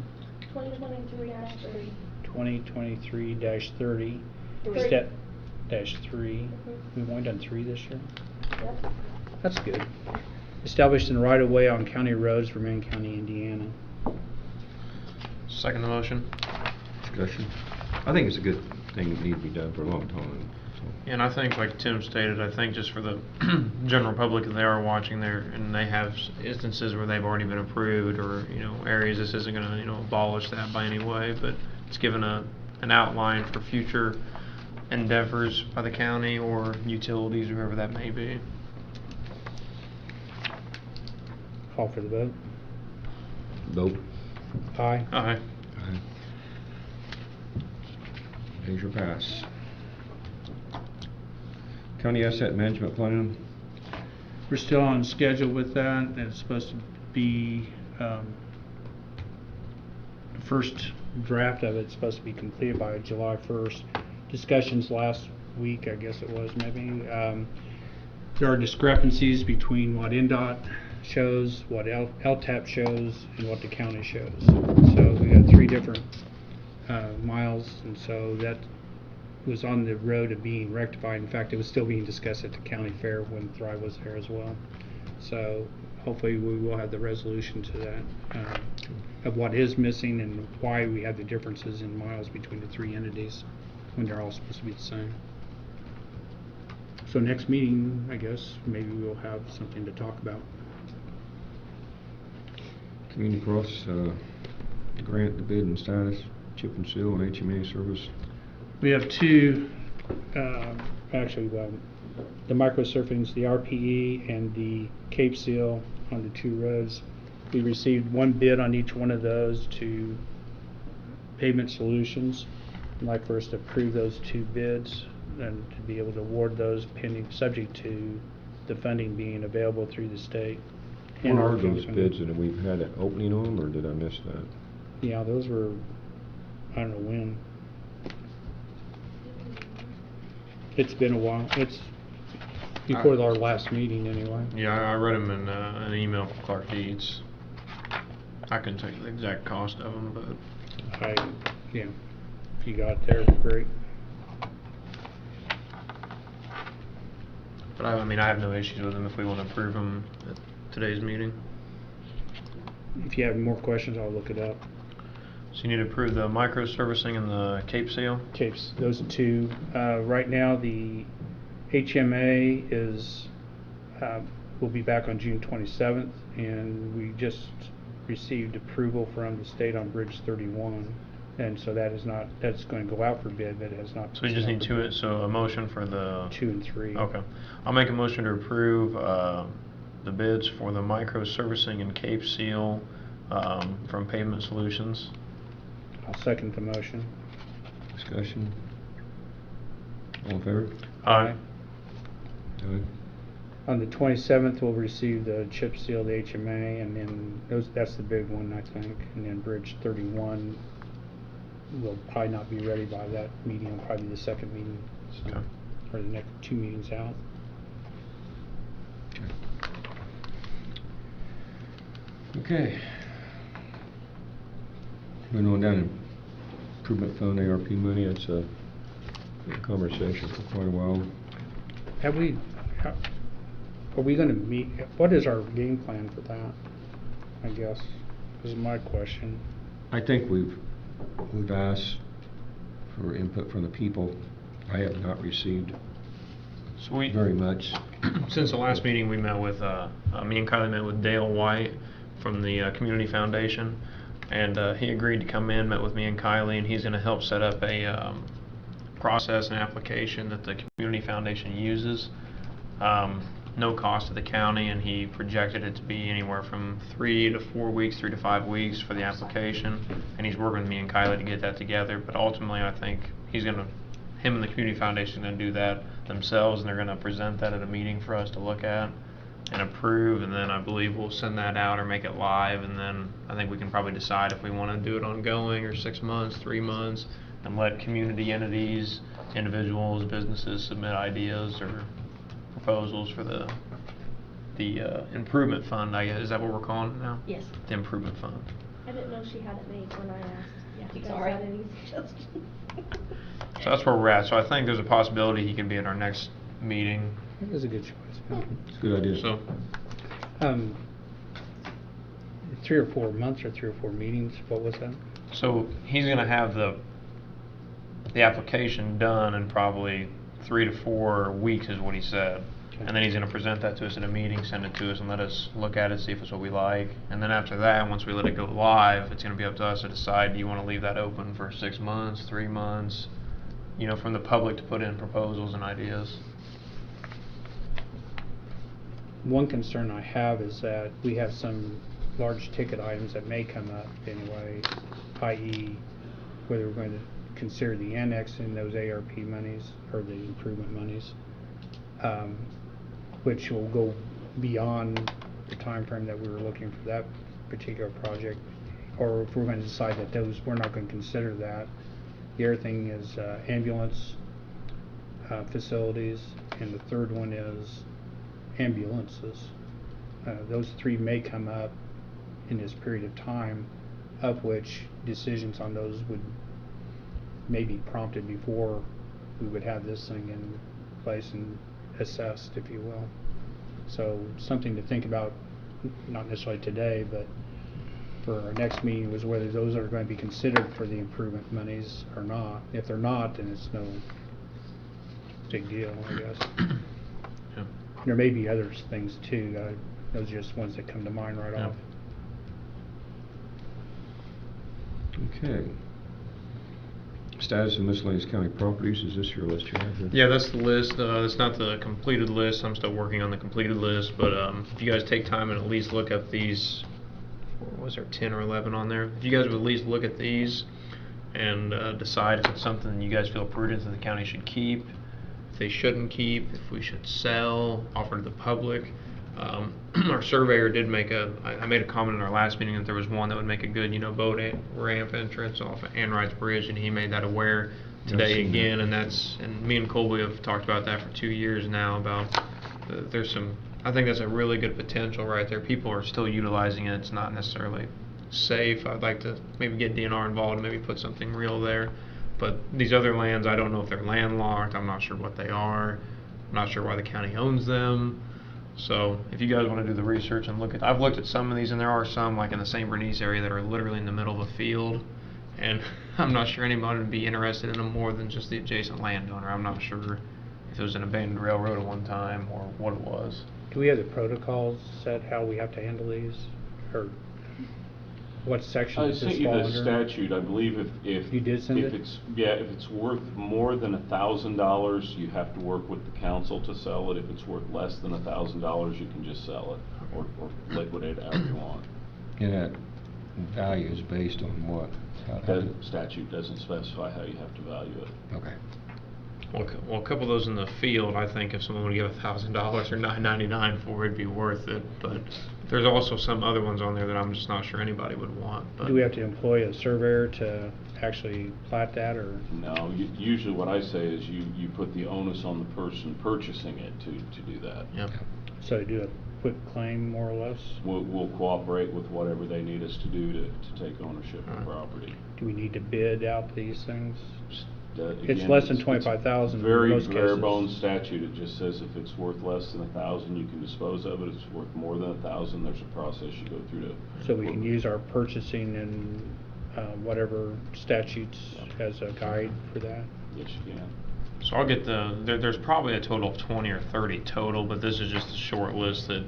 2023-30. 2023-30, Three. step -3. We've only done 3 this year. Yep. That's good. Established in right-of-way on county roads for Marion County, Indiana. Second the motion. Discussion. I think it's a good thing that needs to be done for a long time. So. And I think, like Tim stated, I think just for the general public, if they are watching there and they have instances where they've already been approved, or areas, this isn't going to abolish that by any way, but it's given an outline for future endeavors by the county or utilities, whoever that may be. Call for the vote. Vote. Aye. Aye. Aye. Measure pass. County Asset Management Plan. We're still on schedule with that, and it's supposed to be, the first draft of it's supposed to be completed by July 1st. Discussions last week, I guess it was maybe. There are discrepancies between what NDOT shows, what LTAP shows, and what the county shows. So we got 3 different miles, and so that was on the road of being rectified. In fact, it was still being discussed at the county fair when Thrive was there as well. So hopefully we will have the resolution to that, of what is missing and why we have the differences in miles between the 3 entities when they're all supposed to be the same. So next meeting, I guess, maybe we'll have something to talk about. Community Cross, grant, the bid and status, chip and seal, and HMA service. We have 2, actually, the microsurfings, the RPE and the Cape Seal on the 2 roads. We received 1 bid on each one of those to Pavement Solutions. I'd like for us to approve those 2 bids and to be able to award those pending, subject to the funding being available through the state. What are our those funding. bids that we've had an opening on, or did I miss that? Yeah, those were, I don't know when. It's been a while. It's before our last meeting anyway. Yeah, I read them in an email from Clark Deeds. I couldn't tell you the exact cost of them, but Yeah, if you got it there, great. I mean, I have no issues with them if we want to approve them at today's meeting. If you have more questions, I'll look it up. So you need to approve the micro servicing and the Cape Seal? Capes, those 2. Right now, the HMA is, will be back on June 27th, and we just received approval from the state on Bridge 31. And so that is not, that's going to go out for bid, but it has not. So we just need 2, so a motion for the... 2 and 3. Okay. I'll make a motion to approve the bids for the micro servicing and Cape Seal from Pavement Solutions. I'll second the motion. Discussion? All in favor? Aye. Aye. On the 27th, we'll receive the chip seal, the HMA, and then that's the big one, I think. And then Bridge 31 will probably not be ready by that meeting. It'll probably be the second meeting, so, Okay. or the next 2 meetings out. Okay. Moving on down to improvement fund, ARP money. It's a conversation for quite a while. Have we, are we going to meet, what is our game plan for that, I guess, is my question. I think we've asked for input from the people. I have not received So we, very much. since the last meeting, we met with, me and Kylie met with Dale White from the Community Foundation, and he agreed to come in, met with me and Kylie, and he's going to help set up a process and application that the Community Foundation uses. No cost to the county, and he projected it to be anywhere from 3 to 4 weeks, 3 to 5 weeks for the application, and he's working with me and Kylie to get that together. But ultimately, I think him and the Community Foundation are going to do that themselves, and they're going to present that at a meeting for us to look at and approve, and then I believe we'll send that out or make it live, and then I think we can probably decide if we want to do it ongoing or 6 months, 3 months, and let community entities, individuals, businesses submit ideas or proposals for the improvement fund, I guess. Is that what we're calling it now? Yes. The improvement fund. I didn't know she had it made when I asked. Yeah, It's that's all right. not an easy suggestion. So that's where we're at. So I think there's a possibility he can be at our next meeting. That is a good choice. It's a good idea. So 3 or 4 months or 3 or 4 meetings, what was that? So he's going to have the application done in probably 3 to 4 weeks is what he said. Okay. And then he's going to present that to us at a meeting, send it to us, and let us look at it, see if it's what we like. And then after that, once we let it go live, it's going to be up to us to decide, do you want to leave that open for 6 months, 3 months, from the public to put in proposals and ideas. One concern I have is that we have some large ticket items that may come up anyway, i.e. whether we're going to consider the annex in those ARP monies, or the improvement monies, which will go beyond the time frame that we were looking for that particular project, or if we're going to decide that those, we're not going to consider that. The other thing is ambulance facilities, and the third one is ambulances. Those three may come up in this period of time, of which decisions on those would maybe prompted before we would have this thing in place and assessed, if you will. So something to think about, not necessarily today, but for our next meeting, was whether those are going to be considered for the improvement monies or not. If they're not, then it's no big deal, I guess. Yeah. There may be other things too. Those are just ones that come to mind right Yeah. off. Okay. Status of miscellaneous county properties, is this your list you have here? Yeah, that's the list. It's not the completed list. I'm still working on the completed list, but if you guys take time and at least look at these, what was there, 10 or 11 on there? If you guys would at least look at these and decide if it's something you guys feel prudent that the county should keep, if they shouldn't keep, if we should sell, offer to the public. Our surveyor did make I made a comment in our last meeting that there was one that would make a good, boat ramp entrance off of Anwright's Bridge, and he made that aware today seen again, that. and me and Colby have talked about that for 2 years now, about there's some, I think that's a really good potential right there. People are still utilizing it. It's not necessarily safe. I'd like to maybe get DNR involved and maybe put something real there. But these other lands, I don't know if they're landlocked. I'm not sure what they are. I'm not sure why the county owns them. So if you guys want to do the research and look at, I've looked at some of these, and there are some like in the St. Bernice area that are literally in the middle of a field, and I'm not sure anybody would be interested in them more than just the adjacent landowner. I'm not sure if it was an abandoned railroad at one time or what it was. Do we have the protocols set how we have to handle these, or what section I does sent this you fall the under? statute. I believe if You did send it? if it's worth more than $1,000, you have to work with the council to sell it. If it's worth less than $1,000, you can just sell it or liquidate it however you want. And that value is based on what? The statute doesn't specify how you have to value it. Okay. Well, a couple of those in the field, I think if someone would give $1,000 or $9.99 for it, it'd be worth it. But there's also some other ones on there that I'm just not sure anybody would want. But Do we have to employ a surveyor to actually plat that, or? No, usually what I say is you put the onus on the person purchasing it to do that. Yep. So do a quick claim, more or less? We'll cooperate with whatever they need us to do to take ownership of the property. Do we need to bid out these things? It's Again, less than it's 25,000 in very most bare cases. bones statute. It just says if it's worth less than 1,000, you can dispose of it. If it's worth more than 1,000, there's a process you go through to. So we can use our purchasing and whatever statutes as a guide for that? Yes, you can. So I'll get there's probably a total of 20 or 30 total, but this is just a short list that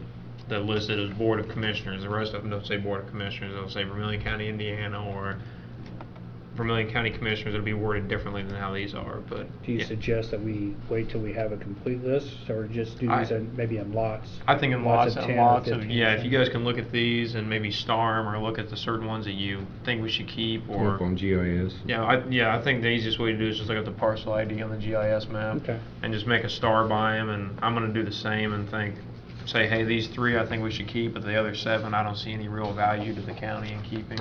listed as Board of Commissioners. The rest of them don't say Board of Commissioners. They'll say Vermilion County, Indiana, or Vermilion County Commissioners. It'll be worded differently than how these are. But Do you yeah. suggest that we wait till we have a complete list, or just do these maybe in lots? I think in lots of and 10 or lots of, 15, yeah, if you something? guys can look at these and maybe star them or look at the certain ones that you think we should keep, Pull or up on GIS. yeah, I think the easiest way to do is just look at the parcel ID on the GIS map Okay. and just make a star by them, and I'm going to do the same and say, hey, these 3 I think we should keep, but the other 7 I don't see any real value to the county in keeping.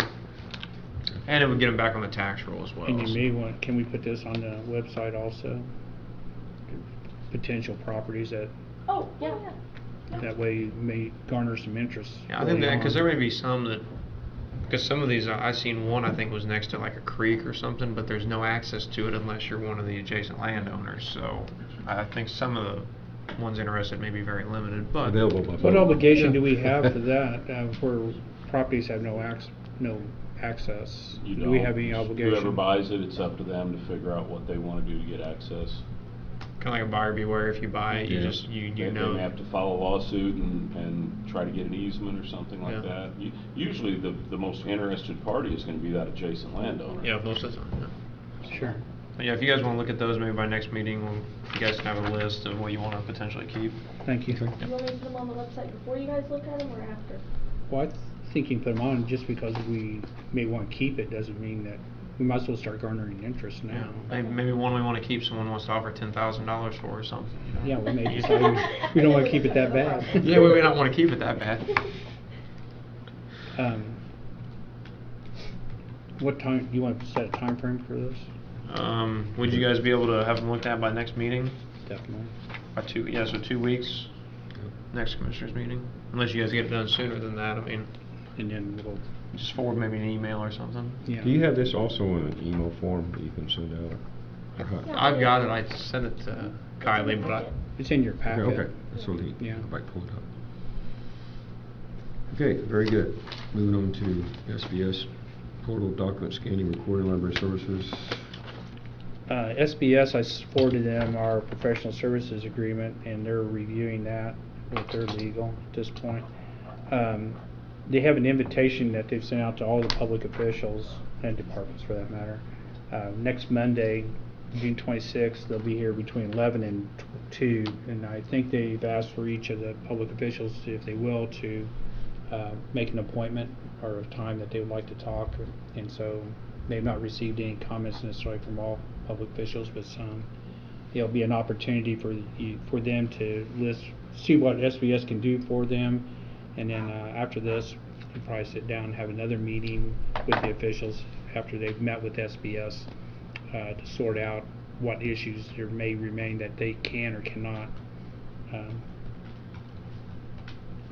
And it would get them back on the tax roll as well. And you may want, can we put this on the website also? Potential properties Oh, yeah. that way may garner some interest. Yeah, I think early that, because on. there may be some that, because some of these, I seen one I think was next to like a creek or something, but there's no access to it unless you're one of the adjacent landowners. So I think some of the ones interested may be very limited, but Available by What phone. obligation Yeah. do we have for that, where properties have no access? You Do we don't. have any obligation? Whoever buys it, it's up to them to figure out what they want to do to get access. kind of like a buyer beware. If you buy it, you Yeah. just you They know. may have to file a lawsuit and try to get an easement or something like Yeah. that. Usually the most interested party is going to be that adjacent landowner. Yeah, most of the time. Yeah. Sure. But yeah, if you guys want to look at those, maybe by next meeting, you guys can have a list of what you want to potentially keep. Thank you. Do you want me to put them on the website before you guys look at them or after? Well, I think you can put them on just because we may want to keep it, doesn't mean that we might as well start garnering interest now. Maybe one we want to keep, someone wants to offer $10,000 for or something. You know? Yeah, we may decide we don't want to keep it that bad. Yeah, we may not want to keep it that bad. What time, you want to set a time frame for this? Would you guys be able to have them looked at by next meeting? Definitely. So 2 weeks, next commissioners meeting? Unless you guys get it done sooner than that, I mean, And then we'll, just forward maybe an email or something. yeah. Do you have this also in an email form that you can send out? Or how- Yeah. I've got it, I sent it to Kylie, but I, It's in your packet. Okay, that's what he, Yeah. I pulled up. Okay, very good. Moving on to SBS, portal document scanning, recording library services. SBS, I forwarded them our professional services agreement, and they're reviewing that with their legal at this point. They have an invitation that they've sent out to all the public officials and departments for that matter. Next Monday, June 26th, they'll be here between 11 and 2, and I think they've asked for each of the public officials, if they will, to make an appointment or a time that they would like to talk, and so they've not received any comments necessarily from all public officials, but some. It'll be an opportunity for them to see what SBS can do for them, and then after this, we'll probably sit down and have another meeting with the officials after they've met with SBS to sort out what issues there may remain that they can or cannot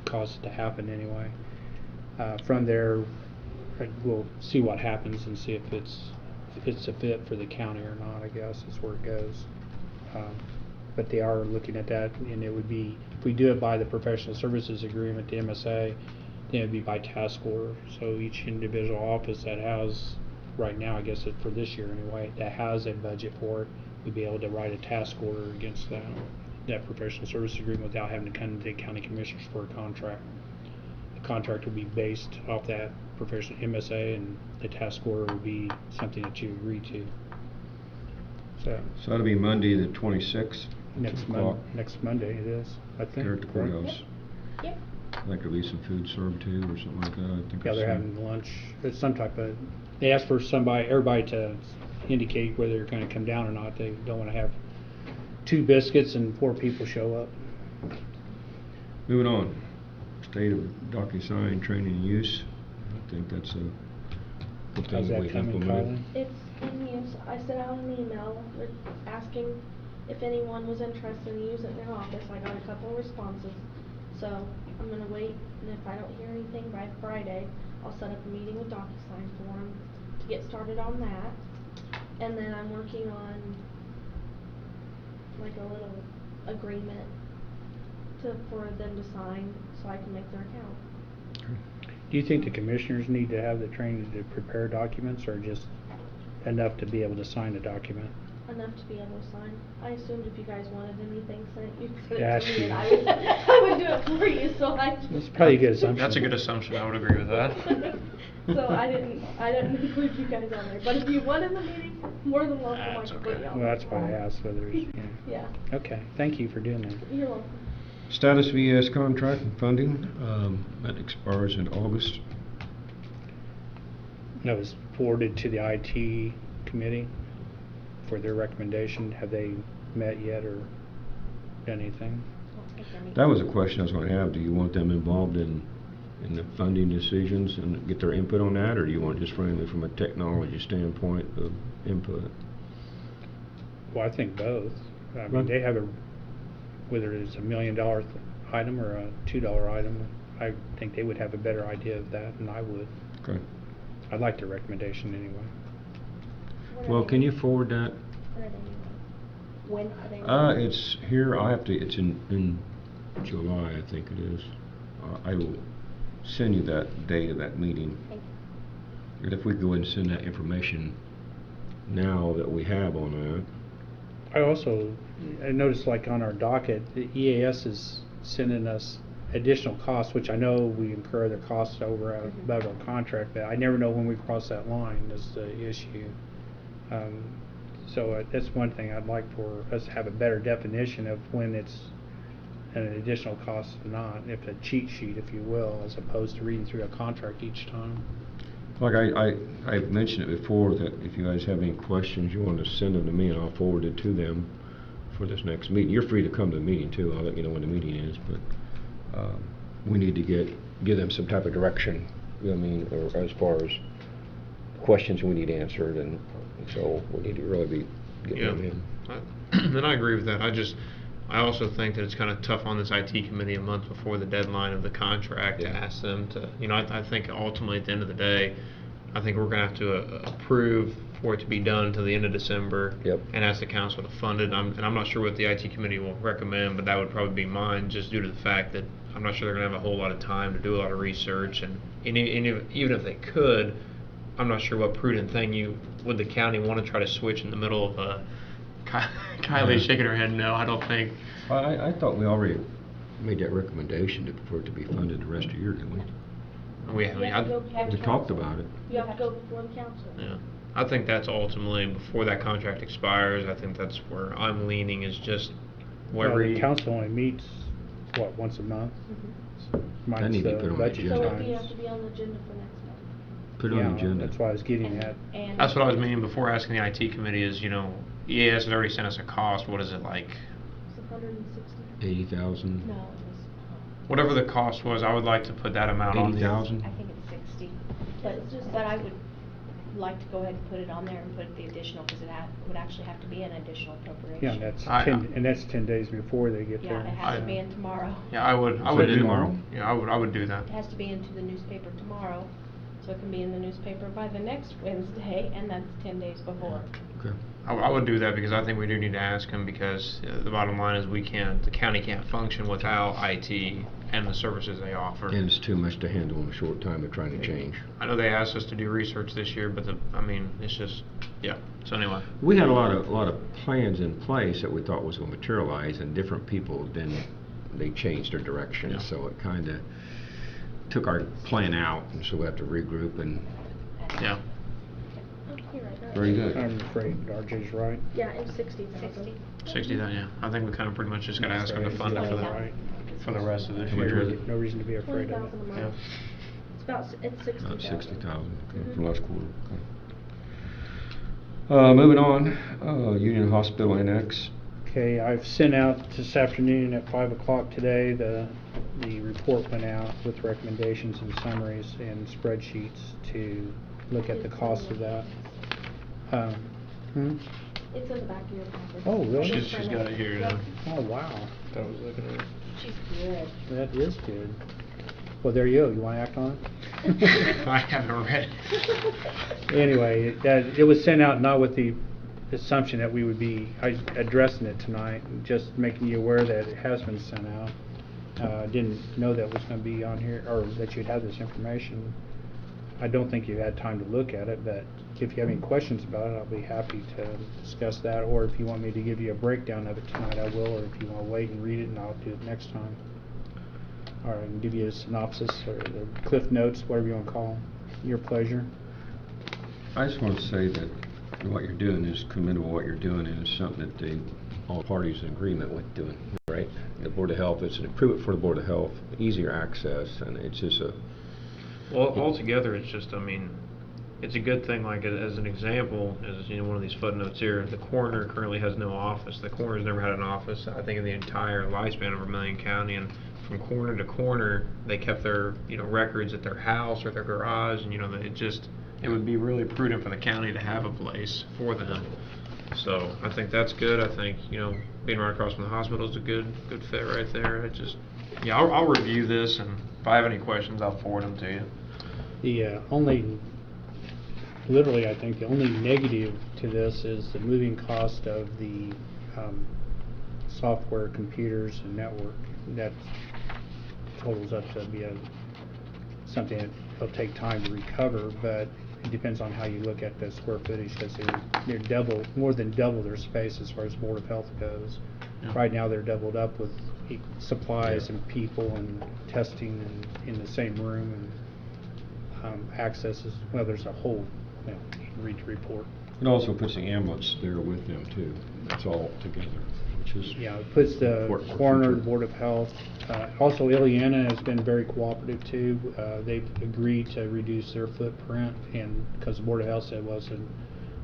cause it to happen anyway. From there, we'll see what happens and see if it's a fit for the county or not, I guess is where it goes. But they are looking at that, and it would be, if we do it by the professional services agreement, the MSA, then it'd be by task order. So each individual office that has, right now, I guess for this year anyway, that has a budget for it, would be able to write a task order against that professional services agreement without having to come to the county commissioners for a contract. The contract will be based off that professional MSA, and the task order will be something that you agree to. So that'll be Monday, the 26th. next 2 o'clock. Monday it is, I think. Here at the correct? courthouse. Yep. I think there'll be some food served too, or something like that. I think Yeah, I they're saw. having lunch. It's some type of, they asked for everybody to indicate whether they're gonna come down or not. They don't wanna have 2 biscuits and 4 people show up. Moving on, state of DocuSign training and use. I think that's a good How's thing that we coming, implemented. Kylie? It's in use. I sent out an email asking if anyone was interested in using it in their office. I got a couple of responses. So I'm gonna wait, and if I don't hear anything by Friday, I'll set up a meeting with DocuSign for them to get started on that. And then I'm working on like a little agreement for them to sign so I can make their account. Do you think the commissioners need to have the training to prepare documents, or just enough to be able to sign a document? Enough to be able to sign. I assumed if you guys wanted anything sent, you'd send Yes, it to me, and you- I would do it for you. So That's probably a good assumption. that's a good assumption, I would agree with that. So I didn't include you guys on there. But if you wanted the meeting, more than welcome. I That's can okay. put you on Well, there. that's why I asked whether it's, Yeah. Okay, thank you for doing that. You're welcome. Status VS contract and funding, that expires in August. That was forwarded to the IT committee for their recommendation. Have they met yet or done anything? That was a question I was gonna have. Do you want them involved in the funding decisions and get their input on that, or do you want just frankly from a technology standpoint of input? Well, I think both. I mean, Right. they have whether it's $1 million item or a $2 item, I think they would have a better idea of that than I would. Okay. I'd like their recommendation anyway. What are Well, they can you meeting? forward that? When are they meeting? When are they meeting? It's here, it's in July, I think it is. I will send you that date of that meeting. Thank you. And if we go ahead and send that information now that we have on that. I noticed like on our docket, the EAS is sending us additional costs, which I know we incur the costs over above our contract, but I never know when we cross that line is the issue. So that's one thing I'd like for us to have a better definition of when it's an additional cost or not, if a cheat sheet, if you will, as opposed to reading through a contract each time. Like I mentioned it before, that if you guys have any questions, you want to send them to me and I'll forward it to them for this next meeting. You're free to come to the meeting too, I'll let you know when the meeting is, but we need to give them some type of direction, you know what I mean, or as far as questions we need answered, and so we need to really be getting them in. And I agree with that. I also think that it's kind of tough on this IT committee a month before the deadline of the contract to ask them to, I think ultimately at the end of the day, I think we're going to have to approve for it to be done until the end of December. Yep. And ask the council to fund it. And I'm not sure what the IT committee will recommend, but that would probably be mine, just due to the fact that I'm not sure they're going to have a whole lot of time to do a lot of research. And even if they could, I'm not sure what prudent thing would the county want to try to switch in the middle of Kylie's shaking her head no, I don't think. I thought we already made that recommendation for it to be funded the rest of the year, didn't we? We talked about it. You have to go before the council. Yeah, I think that's ultimately, before that contract expires, I think that's where I'm leaning, is just Well, where the council only meets, what, once a month? So That minus need to be the put on the budget agenda. So times. you have to be on the agenda for next month. Put it on the Yeah, agenda. that's what I was getting at. And That's what I was meaning before asking the IT committee is, EAS has already sent us a cost. What is it like? It's 160. 80,000. No, it was. Whatever the cost was, I would like to put that amount on the. 80,000. I think it's 60, But it's just- but I would like to go ahead and put it on there and put the additional, because it would actually have to be an additional appropriation. Yeah, and that's 10 days before they get Yeah, there. it has to be in tomorrow. Yeah, I would Put it in do tomorrow? Yeah, I would do that. It has to be into the newspaper tomorrow, so it can be in the newspaper by the next Wednesday, and that's 10 days before. Okay. I would do that because I think we do need to ask them, because the bottom line is the county can't function without IT and the services they offer. And it's too much to handle in a short time of trying to change. I know they asked us to do research this year, but it's just, yeah. So anyway. We had a lot of plans in place that we thought was going to materialize, and different people then they changed their direction. Yeah. So it kind of took our plan out, and so we have to regroup. And Yeah. Oh, you're right, right. very good. I'm afraid RJ's right. Yeah, it was 60,000. 60,000, yeah. I think we kind of pretty much just got to ask them to fund it for the rest of this How much year. was it? No reason to be afraid of 20,000 a it. Yeah. month. It's 60,000. 60,000 Mhm. from last quarter. Okay. Moving on, Union Hospital Annex. Okay, I've sent out this afternoon at 5 o'clock today, the report went out with recommendations and summaries and spreadsheets to look at the cost of that. It's in the back of your package. Oh, really? She's got it here Yep. now. Oh, wow. I was looking at it. She's good. That is good. Well, there you go. You want to act on it? I haven't read it. Anyway, it was sent out not with the assumption that we would be addressing it tonight, just making you aware that it has been sent out. Didn't know that was going to be on here, or that you'd have this information. I don't think you had time to look at it, but if you have any questions about it, I'll be happy to discuss that, or if you want me to give you a breakdown of it tonight, I will, or if you want to wait and read it, and I'll do it next time. Or I can give you a synopsis, or the cliff notes, whatever you want to call them. Your pleasure. I just want to say that what you're doing is commendable. What you're doing, and it's something that all parties in agreement with doing, right? The Board of Health, it's an improvement for the Board of Health, easier access, and it's just Well, altogether, it's just, it's a good thing. Like, as an example, as one of these footnotes here, the coroner currently has no office. The coroner's never had an office, I think, in the entire lifespan of Vermilion County, and from corner to corner, they kept their, records at their house or their garage, and, it would be really prudent for the county to have a place for them. So, I think that's good. I think, being right across from the hospital is a good fit right there. I'll review this, and if I have any questions, I'll forward them to you. The literally, I think the only negative to this is the moving cost of the software, computers, and network. That totals up to be something that will take time to recover, but it depends on how you look at the square footage, because they're more than double their space as far as Board of Health goes. Yeah. Right now, they're doubled up with supplies and people and testing and in the same room, and accesses. Well, there's a whole, read the report. It also puts the ambulance there with them too. It's all together. which is Yeah, it puts the important for coroner, the future. Board of Health. Also, Ileana has been very cooperative too. They've agreed to reduce their footprint, and because the Board of Health said, well, it's a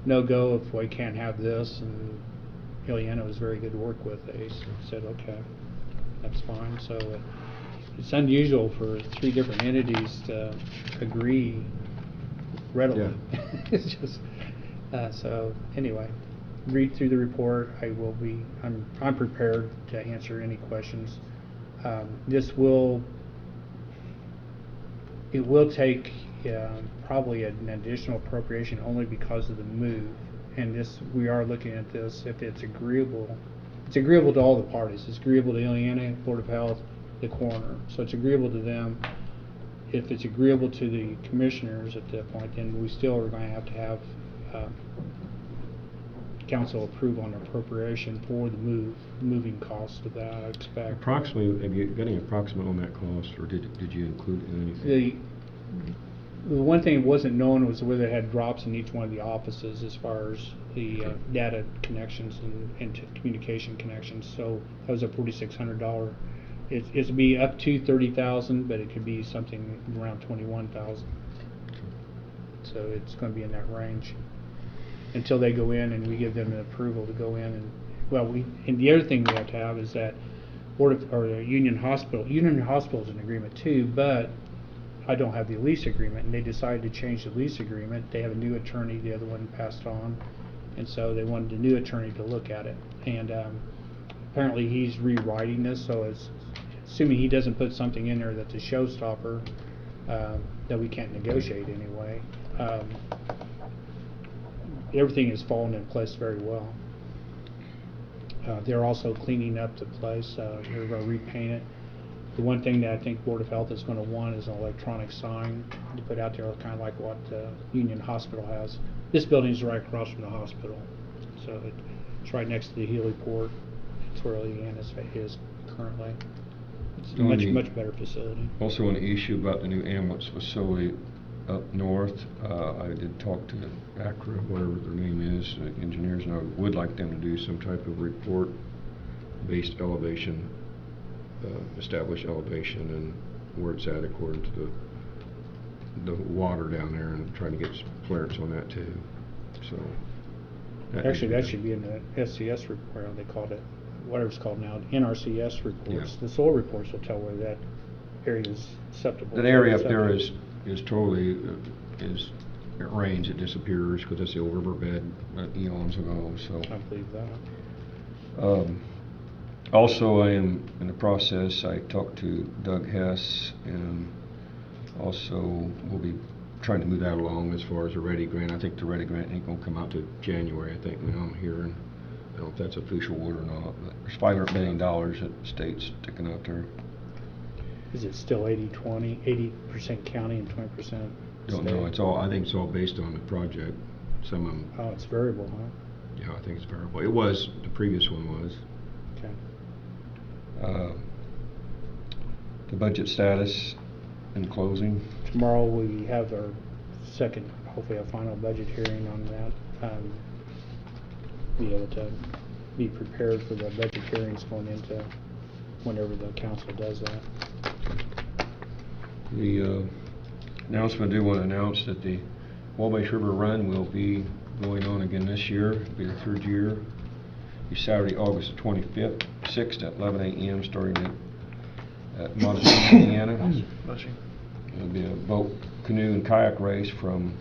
no-go if we can't have this, and Ileana was very good to work with. They said, okay, that's fine. So it's unusual for 3 different entities to agree readily. Yeah. It's just, so anyway, read through the report. I'm prepared to answer any questions. It will take probably an additional appropriation only because of the move. And we are looking at this, if it's agreeable to all the parties. It's agreeable to Ileana, Board of Health, the coroner. So it's agreeable to them. If it's agreeable to the commissioners at that point, then we still are going to have council approve on appropriation for the moving cost of that, I expect. Approximately, have you got any approximate on that cost, or did you include it in anything? The one thing that wasn't known was whether it had drops in each one of the offices as far as the data connections and communication connections. So that was a $4,600. It'd be up to $30,000, but it could be something around $21,000. So it's going to be in that range until they go in and we give them an approval to go in. And the other thing we have to have is that Union Hospital. Union Hospital is an agreement too, but I don't have the lease agreement, and they decided to change the lease agreement. They have a new attorney, the other one passed on, and so they wanted a new attorney to look at it. And apparently he's rewriting this, so it's assuming he doesn't put something in there that's a showstopper that we can't negotiate anyway. Everything is falling in place very well. They're also cleaning up the place. They're going to repaint it. The one thing that I think Board of Health is going to want is an electronic sign to put out there, kind of like what Union Hospital has. This building is right across from the hospital, so it's right next to the heliport. It's where Leanne is currently. It's a much better facility. Also, on the issue about the new ambulance facility up north, I did talk to ACRA, whatever their name is, engineers, and I would like them to do some type of report-based elevation, establish elevation and where it's at according to the water down there, and trying to get some clearance on that too. So Actually, that should be in the SCS report. They called it, whatever it's called now, NRCS reports. Yeah. The soil reports will tell where that area is acceptable. that area up there is totally it rains, it disappears because that's the old riverbed eons ago. So I believe that. Also, I am in the process. I talked to Doug Hess, and also we'll be trying to move that along as far as the READY grant. I think the READY grant ain't going to come out to January. I think now I'm hearing. I don't know if that's official word or not, but there's $500 million that the state's sticking out there. Is it still 80-20, 80% county and 20% state? Don't know. It's all. I think it's all based on the project. Some of them. Oh, it's variable, huh? Yeah, I think it's variable. It was, the previous one was. Okay. The budget status in closing. Tomorrow we have our second, hopefully a final budget hearing on that. Be able to be prepared for the budget hearings going into whenever the council does that. The announcement, I do want to announce that the Wabash River Run will be going on again this year. It'll be the 3rd year. It'll be Saturday, August the 25th, 6th at 11 a.m. starting at Montezuma, Indiana. It'll be a boat, canoe, and kayak race from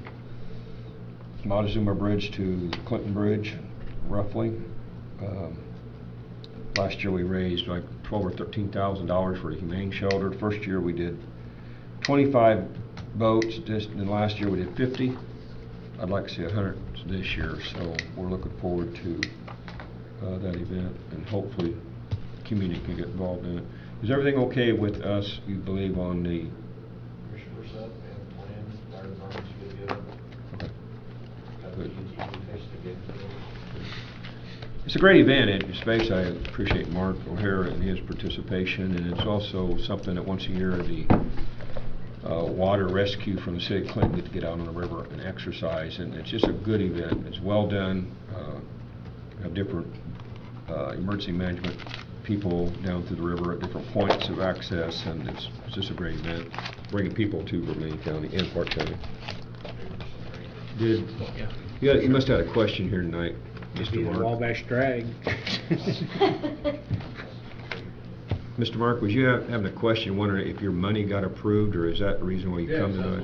Montezuma Bridge to Clinton Bridge, roughly. Last year we raised like $12,000 or $13,000 for the Humane Shelter. The first year we did 25 boats. And last year we did 50. I'd like to see 100 this year, so we're looking forward to that event, and hopefully the community can get involved in it. Is everything okay with us, you believe, on the... Commissioner set and plans, fire department's good to go. Okay. Got the Good. ETG fish to get to. It's a great event at Space. I appreciate Mark O'Hara and his participation, and it's also something that once a year the water rescue from the city of Clinton get to get out on the river and exercise, and it's just a good event. It's well done. Have different emergency management people down through the river at different points of access, and it's just a great event, bringing people to Vermillion County and Park County. You must have had a question here tonight, Mr. Be the Mark. Wabash Drag. Mr. Mark, was you having a question, wondering if your money got approved, or is that the reason why you come Yes, tonight?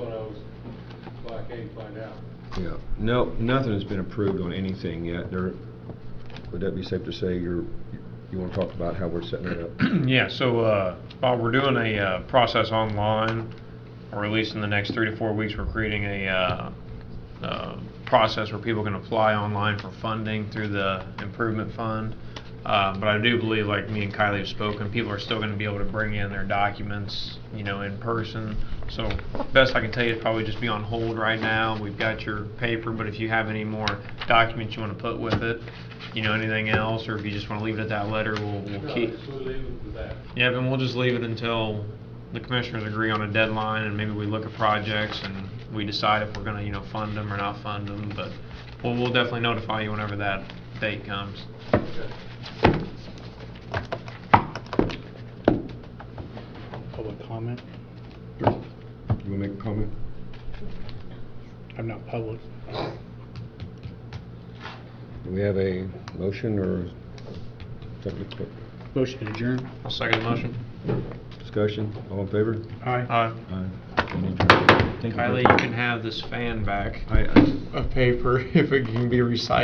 that's what I came to find out. Yeah, no, nothing has been approved on anything yet. Would that be safe to say you want to talk about how we're setting it up? Yeah, so Bob, we're doing a process online, or at least in the next 3 to 4 weeks, we're creating a process where people can apply online for funding through the improvement fund. But I do believe, like me and Kylie have spoken, people are still going to be able to bring in their documents, in person. So best I can tell you is probably just be on hold right now. We've got your paper, but if you have any more documents you want to put with it, anything else, or if you just want to leave it at that letter, we'll keep. We'll leave it with that. Yeah, then we'll just leave it until the commissioners agree on a deadline, and maybe we look at projects and we decide if we're going to, fund them or not fund them. But we'll definitely notify you whenever that date comes. Public comment? You want to make a comment? I'm not public. Do we have a motion or something? Motion to adjourn? I'll second the motion. Discussion? All in favor? Aye. Aye. Aye. Thank you. Kylie, you can have this fan back of paper if it can be recycled.